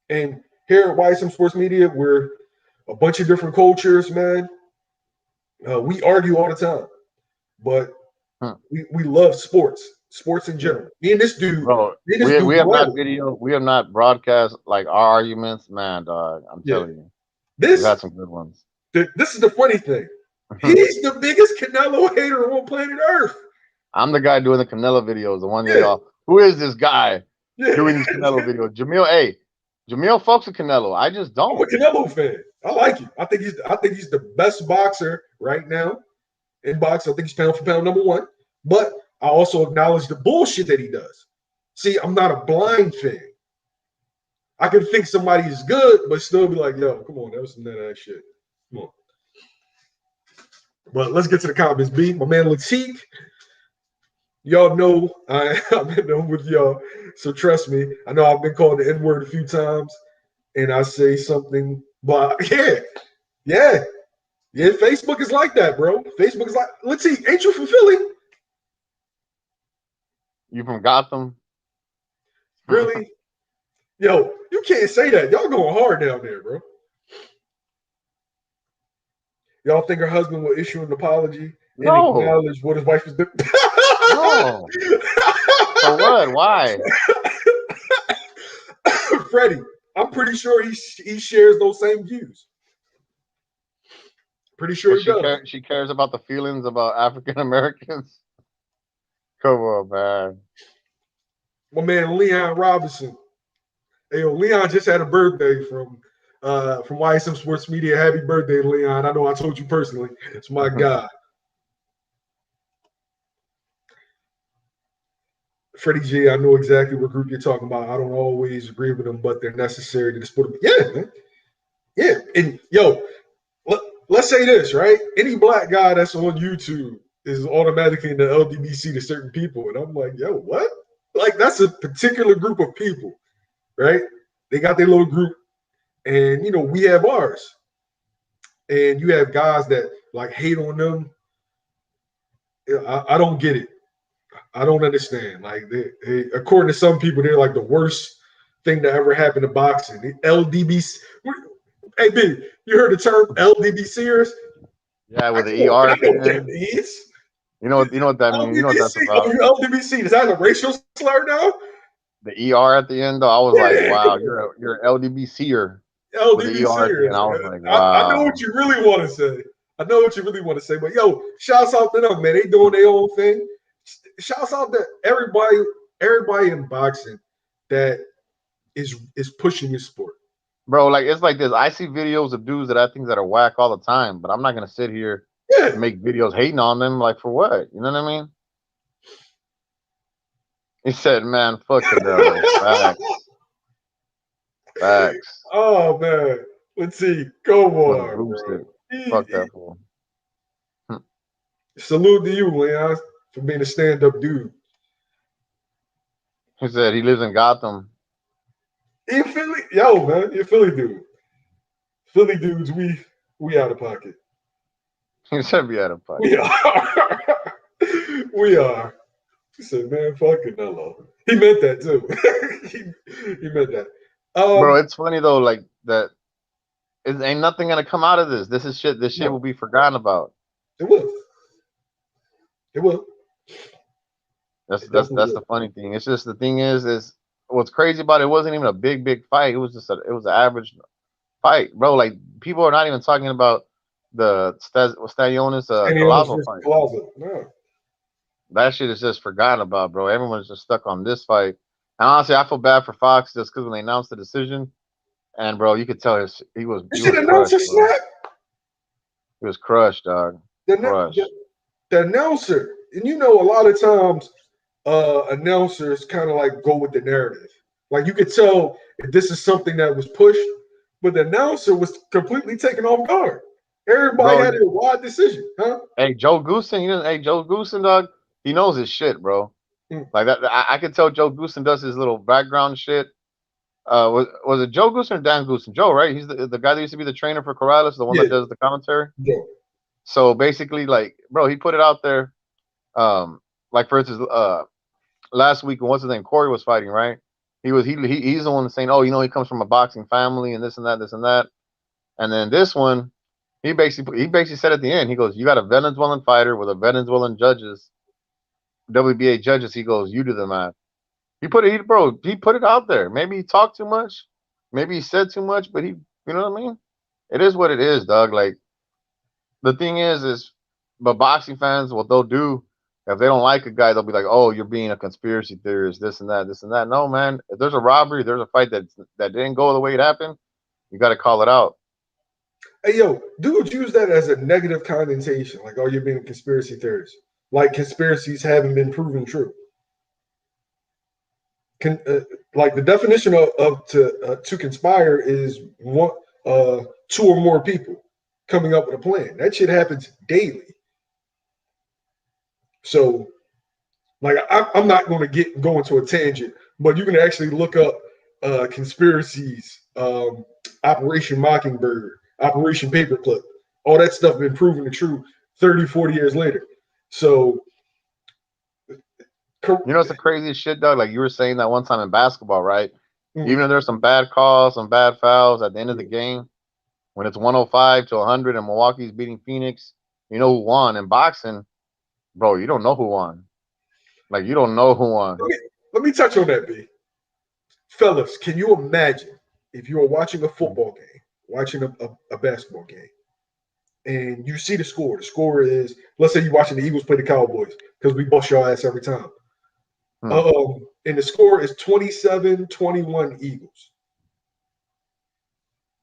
And here at YSM Sports Media, we're a bunch of different cultures, man. We argue all the time, but we love sports in general. Me and this dude, bro, we have not video, we have not broadcast like our arguments, man, dog. I'm telling you, we've had some good ones. This is the funny thing. He's the biggest Canelo hater on planet Earth. I'm the guy doing the Canelo videos, the one that y'all. Who is this guy doing these Canelo videos? Jamil fucks with Canelo. I just don't. I'm a Canelo fan. I like him. I think he's the best boxer right now in boxing. I think he's pound for pound number one. But I also acknowledge the bullshit that he does. See, I'm not a blind fan. I can think somebody is good, but still be like, yo, come on, that was some that shit. Come on. But let's get to the comments. B, my man Latique. Y'all know I've been on with y'all, so trust me. I know I've been called the N-word a few times, and I say something, but yeah. Facebook is like that, bro. Facebook is like, let's see, ain't you from Philly? You from Gotham? Really? Yo, you can't say that. Y'all going hard down there, bro. Y'all think her husband will issue an apology and acknowledge what his wife is doing? No. For what? Why? Freddie, I'm pretty sure he shares those same views. Pretty sure he does. She cares about the feelings about African Americans. Come on, man. My man Leon Robinson. Hey, yo, Leon just had a birthday from YSM Sports Media. Happy birthday, Leon. I know I told you personally. It's my guy. Freddie G, I know exactly what group you're talking about. I don't always agree with them, but they're necessary to the sport. Yeah, man. Yeah. And yo, let's say this, right? Any black guy that's on YouTube is automatically in the LDBC to certain people. And I'm like, yo, what? Like, that's a particular group of people, right? They got their little group, and we have ours. And you have guys that like hate on them. I don't get it. I don't understand. Like, they, according to some people, they're like the worst thing that ever happened to boxing. The LDBC. Hey, B, you heard the term LDBCers? Yeah, with the ER. I know what that means. You know what that means. You know what that's about. LDBC. Is that a racial slur now? The ER at the end, though, I was like, wow, you're an LDBCer. LDBCer. And I was like, wow. I know what you really want to say. But yo, shouts out to them, man. They doing their own thing. Shouts out to everybody in boxing that is pushing this sport. Bro, like, it's like this. I see videos of dudes that I think that are whack all the time, but I'm not gonna sit here and make videos hating on them. Like, for what? You know what I mean? He said, "Man, fuck Canelo." Facts. Oh man, let's see. Go on. Fuck that fool. Salute to you, Leon, for being a stand-up dude. He said he lives in Gotham. You Philly? Yo, man, you're a Philly dude. Philly dudes, we out of pocket. He said we out of pocket. We are. We are. He said, man, fuck Canelo. He meant that too. he meant that. Bro, it's funny though, like that. It ain't nothing gonna come out of this. This is shit. This shit will be forgotten about. It will. That's It that's definitely that's the will. funny thing. It's just the thing is what's crazy about it wasn't even a big fight. It was an average fight, bro. Like people are not even talking about the Stanionis Stanionis Collazo versus fight. Collazo. No. That shit is just forgotten about, bro. Everyone's just stuck on this fight. And honestly, I feel bad for Fox just because when they announced the decision, and bro, you could tell You he should was announce crushed, a bro. snap. He was crushed, dog. The, Crushed. the announcer, and you know, a lot of times announcers kind of like go with the narrative. Like you could tell if this is something that was pushed, but the announcer was completely taken off guard. Everybody Bro, had a wide decision, huh? hey Joe Goosen, Joe Goosen, dog, he knows his shit, bro. Mm. Like that, I could tell Joe Goosen does his little background shit. Was it Joe Goosen or Dan Goosen? Joe, right? He's the guy that used to be the trainer for Corrales, the one Yeah, that does the commentary. yeah, So basically, like, bro, he put it out there. Like for instance, last week when what's his name, Corey was fighting, right? He's the one saying, oh, you know, he comes from a boxing family and this and that, this and that. And then this one, he basically said at the end, he goes, you got a Venezuelan fighter with a Venezuelan judges, WBA judges. He goes, you do the math. He put it out there. Maybe he talked too much, maybe he said too much, but you know what I mean? It is what it is, dog. Like the thing is, but boxing fans, what they'll do if they don't like a guy, they'll be like, "Oh, you're being a conspiracy theorist, this and that, this and that." No, man. If there's a robbery, there's a fight that didn't go the way it happened. You got to call it out. Hey, yo, dudes use that as a negative connotation, like, oh, you're being a conspiracy theorist. Like conspiracies haven't been proven true. Can, like the definition of to conspire is one, two or more people coming up with a plan. That shit happens daily. So, like, I'm not going to go into a tangent, but you can actually look up conspiracies, Operation Mockingbird, Operation Paperclip. All that stuff been proven to true 30, 40 years later. So, You know, it's the craziest shit, dog. Like you were saying that one time in basketball, right? mm, Even if there's some bad calls, some bad fouls at the end of the game, when it's 105 to 100 and Milwaukee's beating Phoenix, you know who won. In boxing, bro, you don't know who won. Like you don't know who won. let me touch on that, B. Fellas, can you imagine if you are watching a football game, watching a basketball game, and you see the score? The score is, let's say you're watching the Eagles play the Cowboys, because we bust your ass every time. And the score is 27-21 Eagles.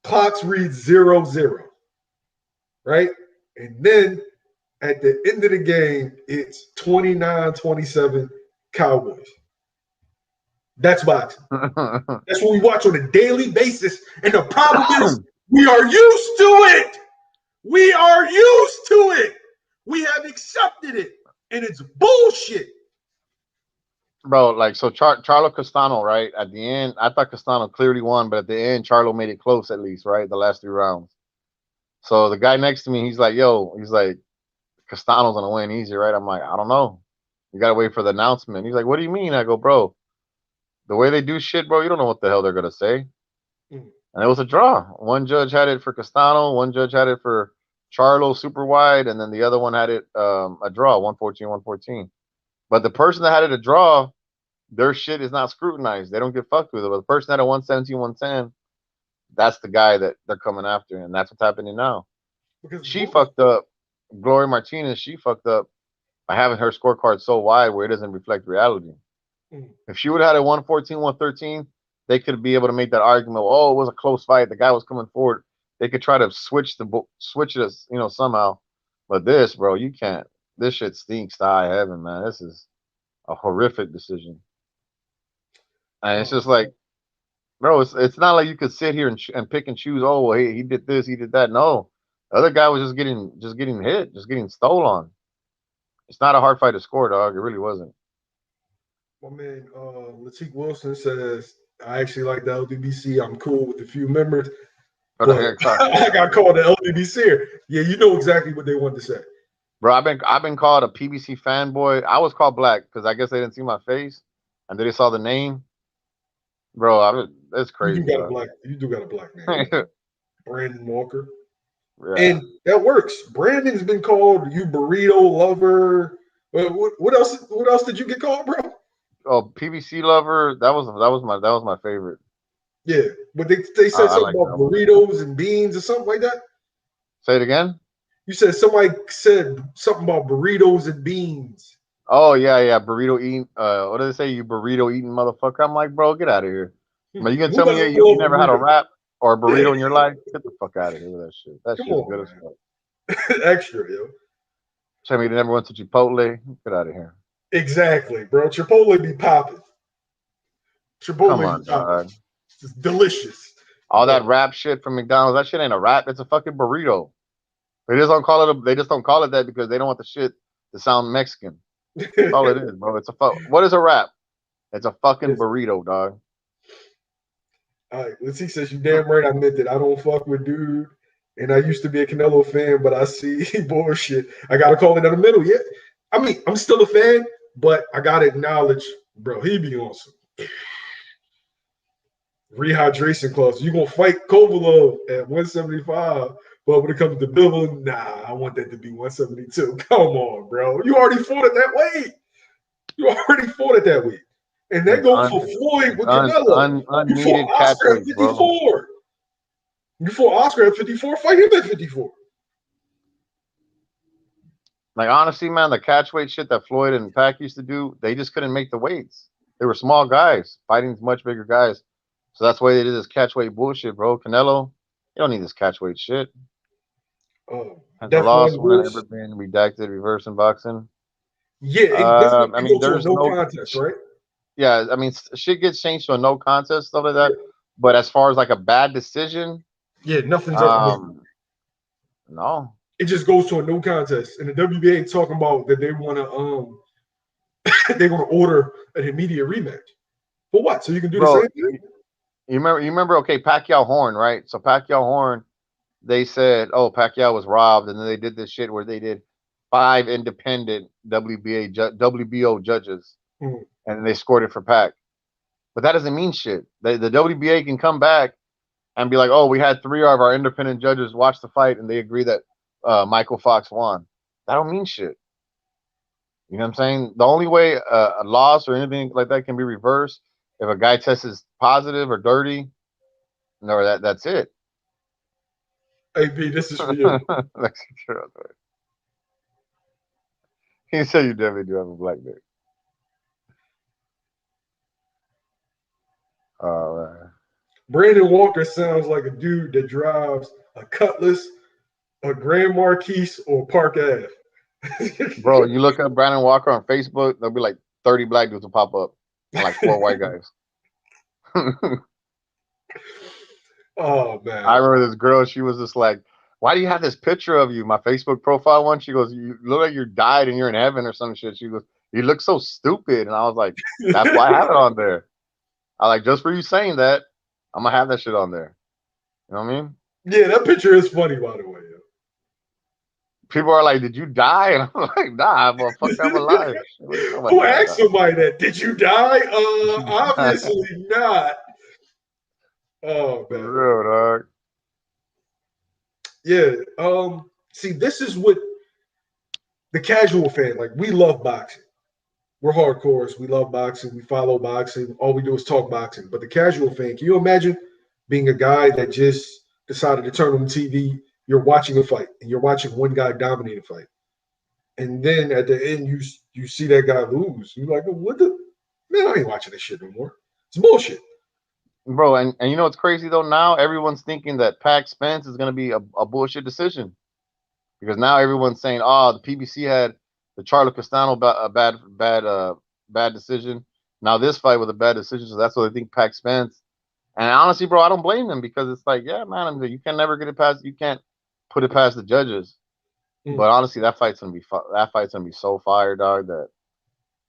Clocks read 0-0, right? And then at the end of the game, it's 29-27 Cowboys. That's boxing. That's what we watch on a daily basis. And the problem is we are used to it. We are used to it. We have accepted it. And it's bullshit. Bro, like so Charlo Castano, right? At the end, I thought Castano clearly won, but at the end, Charlo made it close at least, right? The last 3 rounds. So the guy next to me, he's like, Castano's gonna win easy, right? I'm like, I don't know. You gotta wait for the announcement. He's like, what do you mean? I go, bro, the way they do shit, bro, you don't know what the hell they're gonna say. And it was a draw. One judge had it for Castano, one judge had it for Charlo super wide, and then the other one had it a draw, 114-114. But the person that had it a draw, their shit is not scrutinized. They don't get fucked with it. But the person that had 117, 110, that's the guy that they're coming after, and that's what's happening now. Because She fucked up. Gloria Martinez, she fucked up by having her scorecard so wide where it doesn't reflect reality. If she would have had a 114, 113, they could be able to make that argument. Oh, it was a close fight. The guy was coming forward. They could try to switch it, somehow. But this, bro, you can't. This shit stinks to high heaven, man. This is a horrific decision. And it's just like, bro, it's not like you could sit here and pick and choose. Oh, well, he did this, he did that. No, the other guy was just getting hit, just getting stolen. It's not a hard fight to score, dog. It really wasn't. My man, Latique Wilson says, I actually like the LDBC. I'm cool with a few members. But I got called the LDBC. Yeah, you know exactly what they wanted to say. Bro, I've been called a PBC fanboy. I was called black because I guess they didn't see my face and then they saw the name. Bro, it's crazy. You do got a black name. Brandon Walker. Yeah. And that works. Brandon's been called you burrito lover. What else? What else did you get called, bro? Oh, PBC lover. That was my favorite. Yeah, but they said I something like about that one. burritos and beans or something like that. Say it again. You said somebody said something about burritos and beans. Oh yeah, burrito eating. What did they say? You burrito eating motherfucker. I'm like, bro, get out of here. But you gonna Who tell me doesn't you love never had a burrito? wrap or a burrito in your life? Get the fuck out of here with that shit. That Come shit's on, good as man. fuck. Extra, yo. Tell me you never went to Chipotle. Get out of here. Exactly, bro. Chipotle be popping. Come Chipotle be on, popping. dog. It's delicious. All But that wrap shit from McDonald's. That shit ain't a wrap. It's a fucking burrito. They just don't call it. They just don't call it that because they don't want the shit to sound Mexican. That's all it is, bro. What is a wrap? It's a fucking yes. burrito, dog. All right, let's see. Says you damn right. I meant it. I don't fuck with dude, and I used to be a Canelo fan, but I see bullshit. I gotta call it in the middle. Yeah, I mean, I'm still a fan, but I gotta acknowledge, bro. He be on some rehydration clause. You gonna fight Kovalov at 175, but when it comes to Bivol, nah, I want that to be 172. Come on, bro. You already fought it that way. You already fought it that way. And that goes for Floyd with Canelo. You fought unneeded catch Oscar at weight, bro. 54. You fought Oscar at 54. Fight him at 54. Like honestly, man, the catch weight shit that Floyd and Pac used to do, they just couldn't make the weights. They were small guys fighting much bigger guys, so that's why they did this catch weight bullshit, bro. Canelo, you don't need this catch weight shit. Has the Death lost One one Bush. ever been redacted reverse in boxing? Yeah, this I can mean, go to a there's no no. contest, right? Yeah, I mean, shit gets changed to a no contest, stuff like that. Yeah, But as far as like a bad decision, yeah, nothing's up. no. It just goes to a no contest, and the WBA talking about that they want to they want to order an immediate rematch. For what? So you can do the Bro, same thing? you remember? Okay, Pacquiao Horn, right? So Pacquiao Horn, they said, oh, Pacquiao was robbed, and then they did this shit where they did 5 independent WBO judges, and they scored it for Pac. But that doesn't mean shit. The WBA can come back and be like, oh, we had 3 of our independent judges watch the fight, and they agree that Mykal Fox won. That don't mean shit. You know what I'm saying? The only way a loss or anything like that can be reversed if a guy tests positive or dirty. No, that's it. Hey, B, this is for you. He said you definitely do have a black dick. Oh, Brandon Walker sounds like a dude that drives a Cutlass, a Grand Marquis, or Park Ave. bro, you look up Brandon Walker on Facebook, there'll be like 30 black dudes will pop up and like 4 white guys. Oh man. I remember this girl, she was just like, why do you have this picture of you? My Facebook profile one. She goes, you look like you died and you're in heaven or some shit. She goes, you look so stupid. And I was like, that's why I have it on there. I like, just for you saying that, I'm gonna have that shit on there. You know what I mean? Yeah, that picture is funny, by the way. People are like, did you die? And I'm like, nah, motherfucker, I'm alive. Who asked somebody that? Did you die? Obviously not. Oh man. For real, dog. Yeah. See, this is what the casual fan, like, we love boxing. We're hardcores. We love boxing. We follow boxing. All we do is talk boxing. But the casual fan, can you imagine being a guy that just decided to turn on the TV? You're watching a fight, and you're watching one guy dominate a fight, and then at the end, you see that guy lose. You're like, what the man? I ain't watching this shit no more. It's bullshit, bro. And you know what's crazy though? Now everyone's thinking that Pac Spence is gonna be a bullshit decision because now everyone's saying, oh, the PBC had the Charlo Castano bad decision. Now this fight was a bad decision, so that's what they think Pac Spence. And honestly, bro, I don't blame them because it's like, yeah, man, you can never get it past. You can't put it past the judges. But honestly, that fight's gonna be so fire, dog. That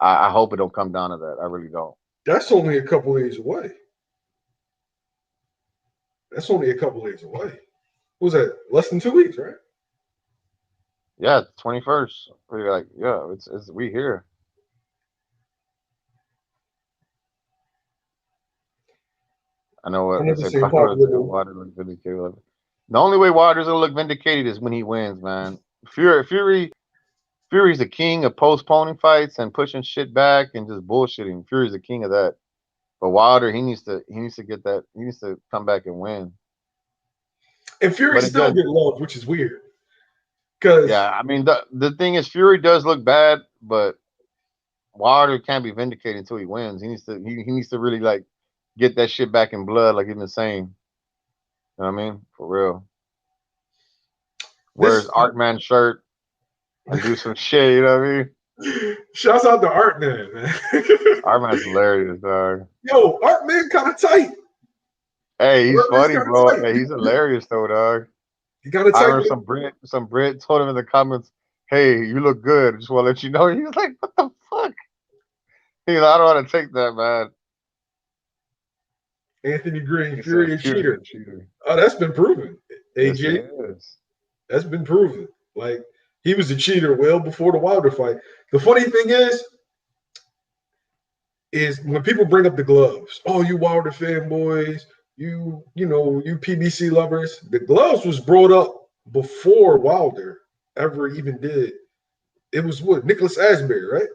I hope it don't come down to that. I really don't. That's only a couple days away. That's only a couple days away. What was that? Less than 2 weeks, right? Yeah, 21st. We're like, yeah, it's we here. I know what they say. Water look vindicated. The only way Water's gonna look vindicated is when he wins, man. Fury Fury's the king of postponing fights and pushing shit back and just bullshitting. Fury's the king of that. But Wilder, he needs to get that. He needs to come back and win. And Fury But it still does. get love, which is weird. Because Yeah, I mean the thing is, Fury does look bad, but Wilder can't be vindicated until he wins. He needs to really like get that shit back in blood, like he's been saying. You know what I mean? For real. Wear his this Artman shirt and do some shit. You know what I mean? shouts out to Art Man, man. Artman's hilarious, dog. Yo, Art Man kind of tight. Hey, he's Art Man's funny, kind of bro. tight. Hey, he's hilarious though, dog. He kind of I tight. remember some Brit told him in the comments, "Hey, you look good. I just want to let you know." He was like, "What the fuck?" He's like, "I don't want to take that, man." Anthony Green, He Fury said, a "Fury's cheater. a cheater." Oh, that's been proven. Yes, it AJ, is. that's been proven. Like he was a cheater well before the Wilder fight. The funny thing is when people bring up the gloves, oh, you Wilder fanboys, you PBC lovers. The gloves was brought up before Wilder ever even did. It was what Nicholas Asbury, right?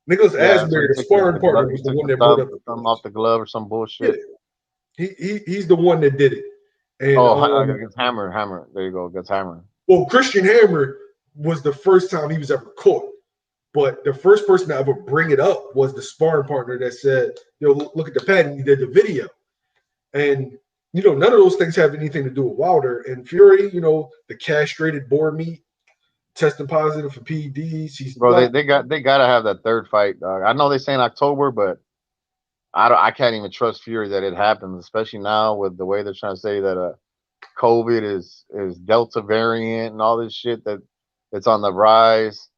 Nicholas Yeah, so Asbury, the sparring partner, he was the took one that brought up the the thumb off gloves. the glove or some Yeah, bullshit. he's the one that did it. And Oh, against Hammer. There you go, against Hammer. well, Christian Hammer was the first time he was ever caught. But the first person to ever bring it up was the sparring partner that said, "Yo, look at the pad," and he did the video. And none of those things have anything to do with Wilder and Fury. The castrated boar meat testing positive for PEDs. He's Bro, like, they gotta have that third fight, dog. I know they say in October, but I can't even trust Fury that it happens, especially now with the way they're trying to say that COVID is Delta variant and all this shit that it's on the rise.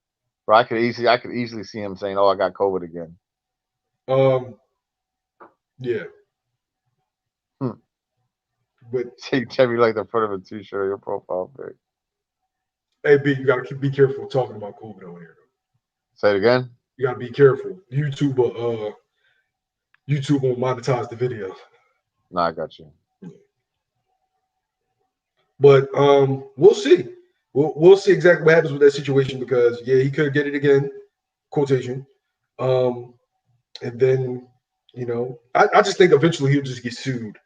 Bro, I could easily see him saying, "Oh, I got COVID again." yeah, Hmm. but You tell me like the front of a t-shirt or your profile pic. hey, B, you gotta be careful talking about COVID on here. Say it again. You gotta be careful. YouTube won't monetize the video. No, I got you. But we'll see. We'll see exactly what happens with that situation because yeah, he could get it again, quotation. And then I just think eventually he'll just get sued.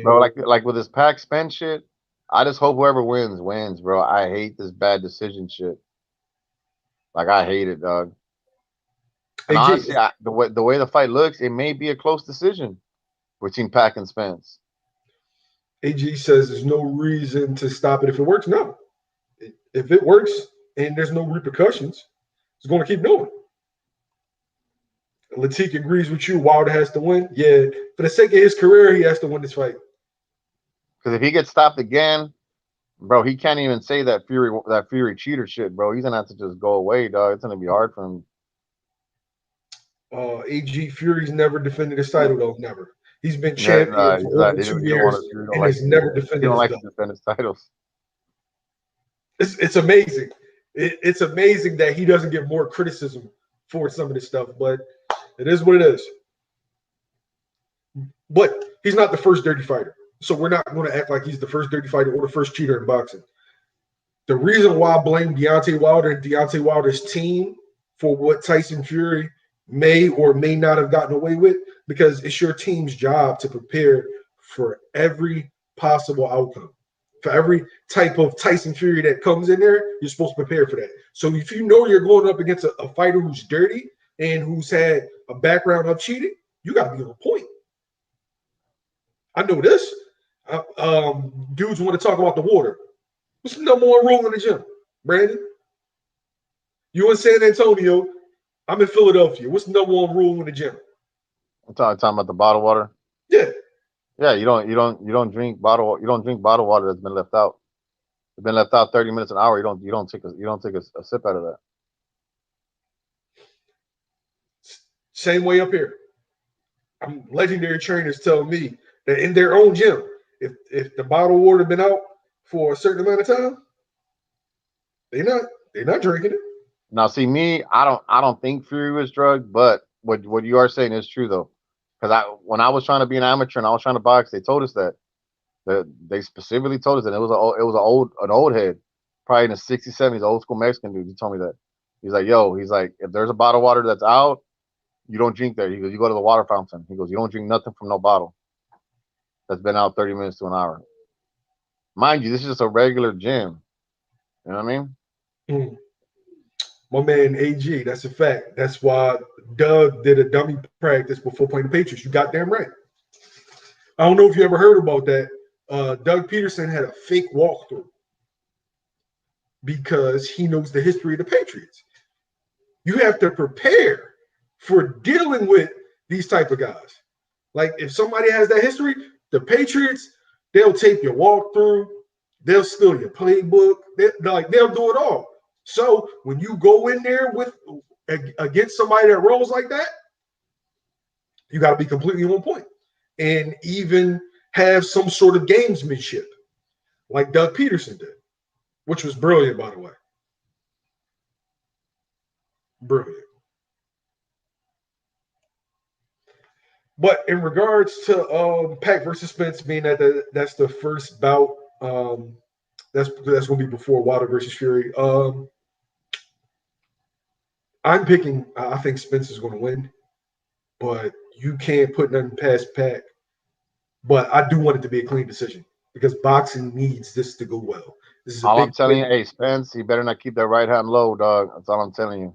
Bro, And like with this pack spend shit, I just hope whoever wins, bro. I hate this bad decision shit. Like I hate it, dog. And AG honestly, the way the fight looks, it may be a close decision between Pack and Spence. AG says there's no reason to stop it if it works. No, if it works and there's no repercussions, it's going to keep doing it. Latik agrees with you. Wilder has to win. Yeah, for the sake of his career, he has to win this fight. Because if he gets stopped again, bro, he can't even say that Fury cheater shit, bro. He's gonna have to just go away, dog. It's gonna be hard for him. AG Fury's never defended his title though. Never. He's been Yeah, champion he's for not. over 2 He don't want years to. Fury don't and like. has Yeah, never he defended don't his like to belt. defend his titles. It's amazing. It's amazing that he doesn't get more criticism for some of this stuff, but it is what it is. But he's not the first dirty fighter. So we're not going to act like he's the first dirty fighter or the first cheater in boxing. The reason why I blame Deontay Wilder and Deontay Wilder's team for what Tyson Fury may or may not have gotten away with, because it's your team's job to prepare for every possible outcome. For every type of Tyson Fury that comes in there, you're supposed to prepare for that. So if you know you're going up against a fighter who's dirty and who's had a background of cheating, you got to be on point. I know this. Dudes want to talk about the water. What's the number one rule in the gym, Brandon? You in San Antonio. I'm in Philadelphia. What's the number one rule in the gym? I'm talking about the bottled water. Yeah. Yeah, you don't drink bottled water that's been left out. It's been left out 30 minutes an hour. You don't take a sip out of that. Same way up here. Legendary trainers tell me that in their own gym, if the bottled water been out for a certain amount of time, they're not drinking it. Now, see me, I don't think Fury was drugged, but what you are saying is true though, because when I was trying to be an amateur and I was trying to box, they told us that they specifically told us that it was an old head. probably in the 60s, 70s, old school Mexican dude. He told me that. He's like, yo, he's like, if there's a bottle of water that's out, you don't drink there. He goes, you go to the water fountain. He goes, you don't drink nothing from no bottle that's been out 30 minutes to an hour. Mind you, this is just a regular gym. You know what I mean? Mm. My man AG, that's a fact. That's why Doug did a dummy practice before playing the Patriots. You got damn right. I don't know if you ever heard about that. Doug Peterson had a fake walkthrough because he knows the history of the Patriots. You have to prepare for dealing with these type of guys. Like if somebody has that history, the Patriots, they'll tape your walkthrough, they'll steal your playbook, they'll do it all. So when you go in there with against somebody that rolls like that, you got to be completely on point and even have some sort of gamesmanship, like Doug Peterson did, which was brilliant, by the way. Brilliant. But in regards to Pac versus Spence, being that that's the first bout, that's going to be before Wilder versus Fury. I'm picking. I think Spence is going to win, but you can't put nothing past Pac. But I do want it to be a clean decision because boxing needs this to go well. This is a All big I'm telling win. you, hey Spence, you better not keep that right hand low, dog. That's all I'm telling you.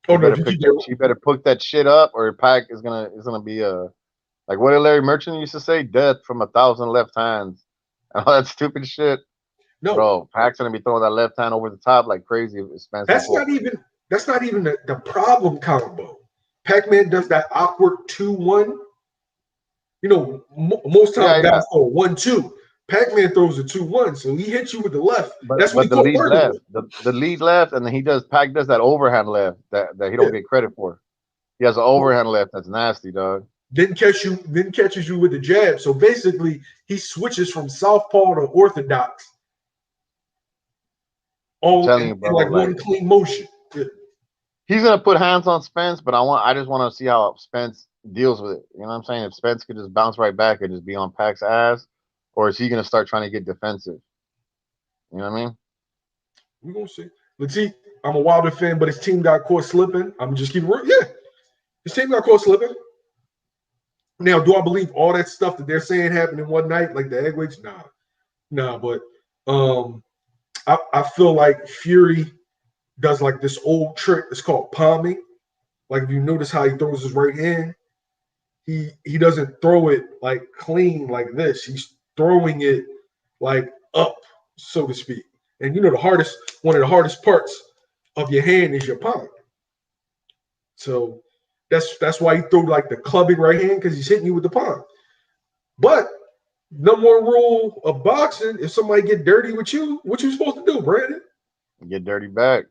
Oh no, if you keep You better pick that shit up, or Pac is gonna be like what did Larry Merchant used to say? Death from 1,000 left hands and all that stupid shit. no, Bro, Pac's gonna be throwing that left hand over the top like crazy. If Spence that's not even the problem combo. Pac-Man does that awkward 2-1. You know, most times yeah. guys throw 1-2. Pac-Man throws a 2-1, so he hits you with the left. That's what he But the caught lead Burger left, with. the lead left, and then Pac does that overhand left that he don't Yeah. get credit for. He has an overhand left that's nasty, dog. Then catches you with the jab. So basically, he switches from southpaw to orthodox, I'm all telling in you, bro. like Like one clean motion. Yeah. he's gonna put hands on Spence, but I just want to see how Spence deals with it. You know what I'm saying? If Spence could just bounce right back and just be on Pac's ass, or is he gonna start trying to get defensive? You know what I mean? We're gonna see. Let's see. I'm a Wilder fan, but his team got caught slipping. I'm just keeping real. Yeah, his team got caught slipping. Now, do I believe all that stuff that they're saying happened in one night, like the egg weights? Nah. But I feel like Fury does like this old trick. It's called palming. Like if you notice how he throws his right hand, he doesn't throw it like clean like this. He's throwing it like up, so to speak. And you know one of the hardest parts of your hand is your palm. So that's why he threw like the clubbing right hand because he's hitting you with the palm. But number one rule of boxing: if somebody get dirty with you, what you supposed to do, Brandon? Get dirty back,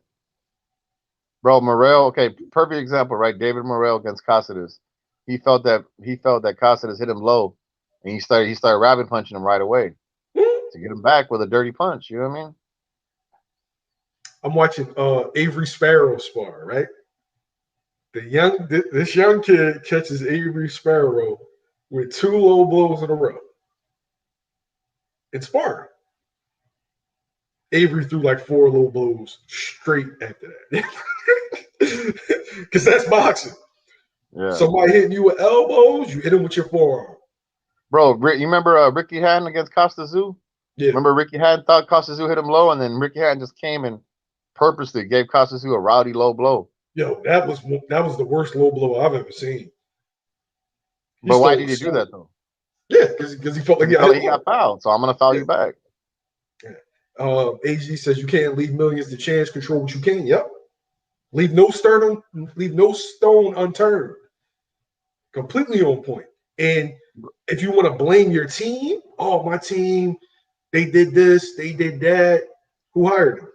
bro. Morrell, okay, perfect example, right? David Morrell against Caceres. He felt that Caceres hit him low, and he started rabbit punching him right away to get him back with a dirty punch. You know what I mean? I'm watching Avery Sparrow spar, right? This young kid catches Avery Sparrow with 2 low blows in a row. In sparring. Avery threw like 4 low blows straight after that. Because that's boxing. Yeah. Somebody hitting you with elbows, you hit him with your forearm. Bro, you remember Ricky Hatton against Costa Zoo? Yeah. Remember Ricky Hatton thought Costa Zoo hit him low, and then Ricky Hatton just came and purposely gave Costa Zoo a rowdy low blow. Yo, that was the worst low blow I've ever seen. But why did he do that though? Yeah, because he felt like he got fouled. So I'm gonna foul you back. Yeah. AG says you can't leave millions to chance, control what you can. Yep. Leave no stone unturned. Completely on point. And if you want to blame your team, my team, they did this, they did that. Who hired them?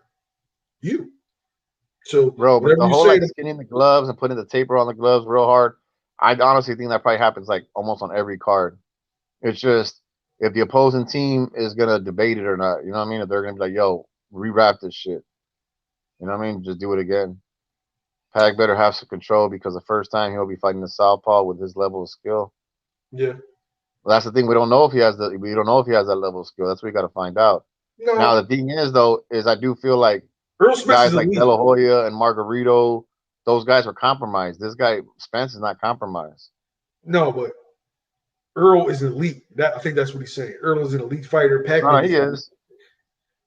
You. So, bro, but the whole like skinning the gloves and putting the taper on the gloves real hard, I honestly think that probably happens like almost on every card. It's just if the opposing team is gonna debate it or not, you know what I mean? If they're gonna be like, "Yo, rewrap this shit," you know what I mean? Just do it again. Pac better have some control because the first time he'll be fighting the southpaw with his level of skill. Yeah. Well, that's the thing. We don't know if he has that level of skill. That's what we got to find out. Now No, the thing is though, is I do feel like Earl Spence guys is like De elite. La Hoya and Margarito, those guys were compromised. This guy Spence is not compromised. No, but Earl is elite. I think that's what he's saying. Earl is an elite fighter. No, no, Pac-Man he is, is.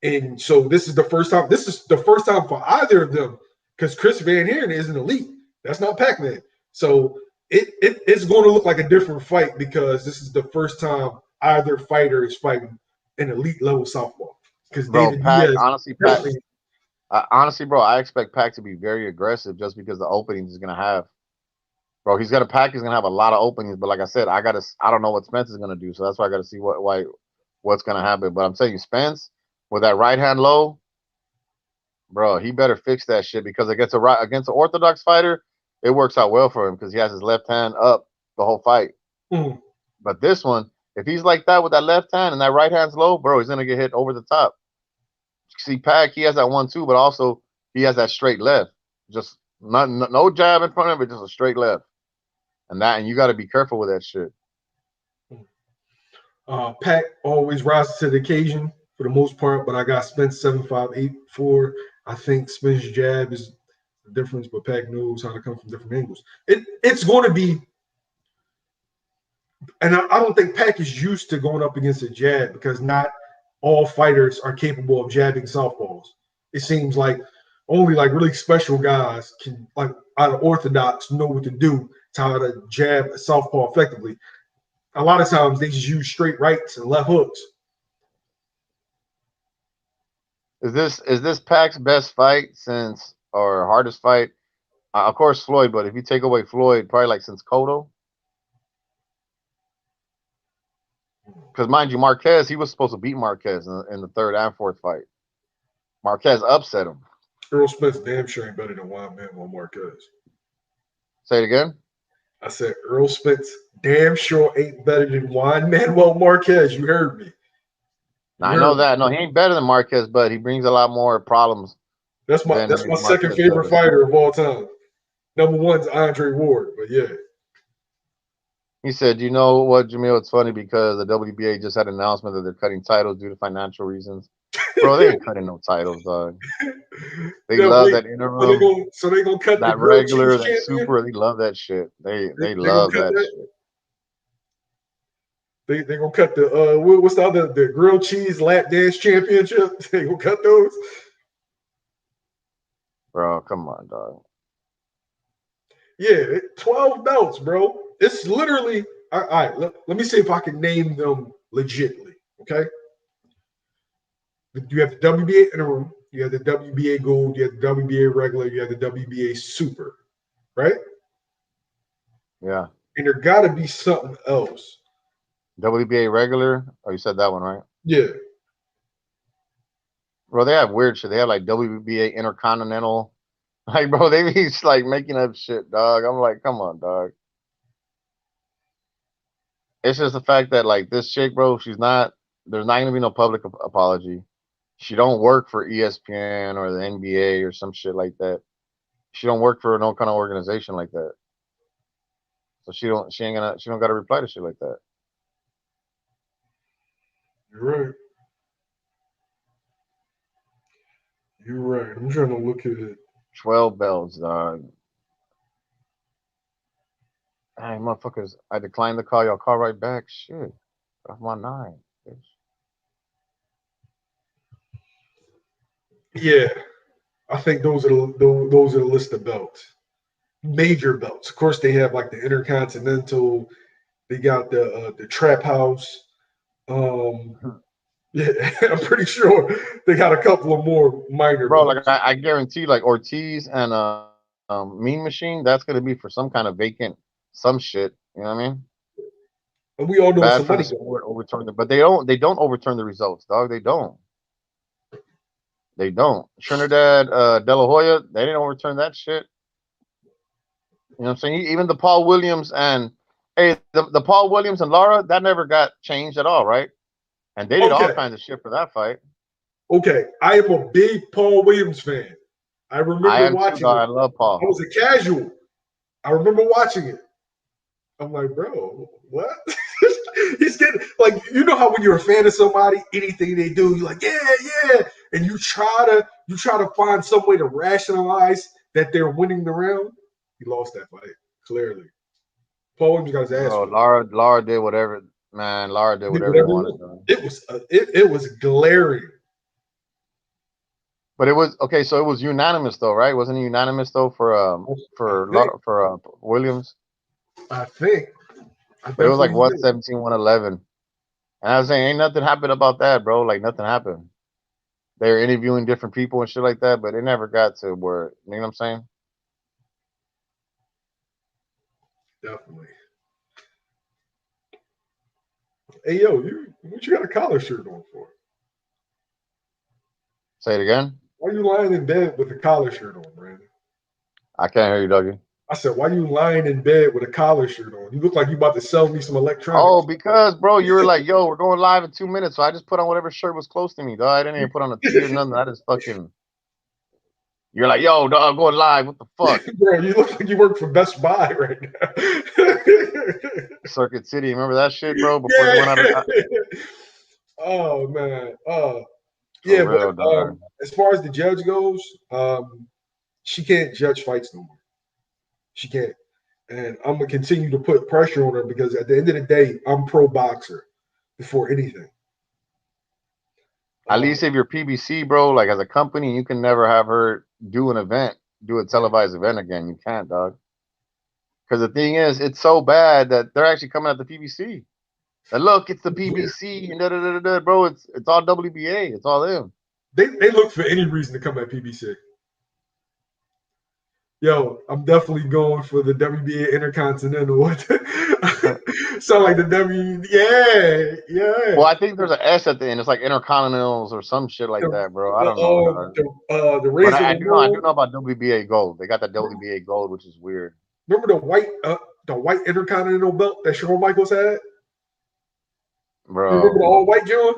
and so this is the first time. This is the first time for either of them because Chris Van Heeren is an elite. That's not Pac-Man. So it's going to look like a different fight because this is the first time either fighter is fighting an elite level southpaw. Because Bro, David Pac, Diaz honestly, Pac, definitely. honestly, bro, I expect Pac to be very aggressive just because the openings he's gonna have. Bro, he's got a Pac. He's gonna have a lot of openings, but like I said, I don't know what Spence is gonna do, so that's why I gotta see what's gonna happen. But I'm telling you, Spence with that right hand low, bro, he better fix that shit because against an orthodox fighter, it works out well for him because he has his left hand up the whole fight. Mm. But this one, if he's like that with that left hand and that right hand's low, bro, he's gonna get hit over the top. See, Pac, he has that 1-2, but also he has that straight left. Just no jab in front of it, just a straight left. And you got to be careful with that shit. Pac always rises to the occasion for the most part, but I got Spence 7.584. I think Spence jab is the difference, but Pac knows how to come from different angles. It's going to be, and I don't think Pac is used to going up against a jab because not all fighters are capable of jabbing southpaws. It seems like only like really special guys can, like out of orthodox, know what to do to how to jab a southpaw effectively. A lot of times they just use straight rights and left hooks. Is this Pac's best fight since or hardest fight? Of course, Floyd. But if you take away Floyd, probably like since Cotto. Because mind you, Marquez, he was supposed to beat Marquez in the third and fourth fight. Marquez upset him. Earl Spence damn sure ain't better than Juan Manuel Marquez. Say it again. I said Earl Spence damn sure ain't better than Juan Manuel Marquez. You heard me. Now, I know that. No, he ain't better than Marquez, but he brings a lot more problems That's my than second Marquez favorite does. fighter of all time. Number one's Andre Ward, but yeah. He said, "You know what, Jamil? It's funny because the WBA just had an announcement that they're cutting titles due to financial reasons. Bro, they ain't cutting no titles, dog. They love that interim, so they gonna cut the that grilled regular, cheese that champion. super. They love that shit. They They gonna love cut that that. shit. They gonna cut the what's the other, the grilled cheese lap dance championship. They gonna cut those. Bro, come on, dog. Yeah, 12 belts, bro. It's literally all right. Let me see if I can name them legitly. Okay. You have the WBA interim, you have the WBA gold, you have the WBA regular, you have the WBA super, right? Yeah. And there got to be something else. WBA regular. Oh, you said that one, right? Yeah. Bro, they have weird shit. They have like WBA Intercontinental. Like, bro, they be just like making up shit, dog. I'm like, come on, dog. It's just the fact that like this chick, bro, there's not gonna be no public apology. She don't work for ESPN or the NBA or some shit like that. She don't work for no kind of organization like that. So she don't gotta reply to shit like that. You're right. You're right. I'm trying to look at it. 12 belts, dog. Hey, motherfuckers, I declined the call. Y'all call right back. Shit. Off my 9. Bitch. Yeah. I think those are the list of belts. Major belts. Of course, they have like the Intercontinental. They got the Trap House. Yeah, I'm pretty sure they got a couple of more minor Bro, belts. like I guarantee like Ortiz and Mean Machine, that's gonna be for some kind of vacant some shit. You know what I mean? And we all know Bad for the somebody. sport, overturn it. But they don't overturn the results, dog. They don't. They don't. Trinidad, De La Hoya, they didn't overturn that shit. You know what I'm saying? Even the Paul Williams and the Paul Williams and Lara, that never got changed at all, right? And they did all Okay, kinds of shit for that fight. okay. I am a big Paul Williams fan. I I remember am too, watching dog. it. I love I Paul. was a casual. I remember watching it. I'm like, bro, what? He's getting like, you know how when you're a fan of somebody, anything they do, you're like, yeah, and you try to find some way to rationalize that they're winning the round. He lost that fight clearly. Paul Williams got his ass Bro, whooped. Lara did whatever, man. Lara did Did whatever he whatever he wanted, wanted. though. It was glaring. But it was okay. So it was unanimous, though, right? Wasn't it unanimous though for Williams? I think. I But it was like definitely did. 117, 111. And I was saying, ain't nothing happened about that, bro. Like nothing happened. They were interviewing different people and shit like that, but it never got to where, you know what I'm saying? Definitely. Hey, yo, what you got a collar shirt on for? Say it again. Why you lying in bed with a collar shirt on, Brandon? I can't hear you, Dougie. I said, why you lying in bed with a collar shirt on? You look like you about to sell me some electronics. Oh, because, bro, you were like, yo, we're going live in 2 minutes. So I just put on whatever shirt was close to me, dog. I didn't even put on a tee or nothing. I just fucking. You're like, yo, dog, going live. What the fuck? Bro, you look like you work for Best Buy right now. Circuit City. Remember that shit, bro? Before they went out of. Oh, man. For real, dog. As far as the judge goes, she can't judge fights no more. She can't. And I'm going to continue to put pressure on her because at the end of the day, I'm pro boxer before anything. At least if you're PBC, bro, like as a company, you can never have her do a televised event again. You can't, dog. Because the thing is, it's so bad that they're actually coming at the PBC. And look, it's the PBC and da, bro. It's all WBA. It's all them. They look for any reason to come at PBC. Yo, I'm definitely going for the WBA Intercontinental. Sound like the yeah. Well, I think there's an S at the end. It's like Intercontinentals or some shit like that, bro. I don't know. The but I do know about WBA Gold. They got that WBA Gold, which is weird. Remember the white Intercontinental belt that Shawn Michaels had? Bro. You remember the all white John?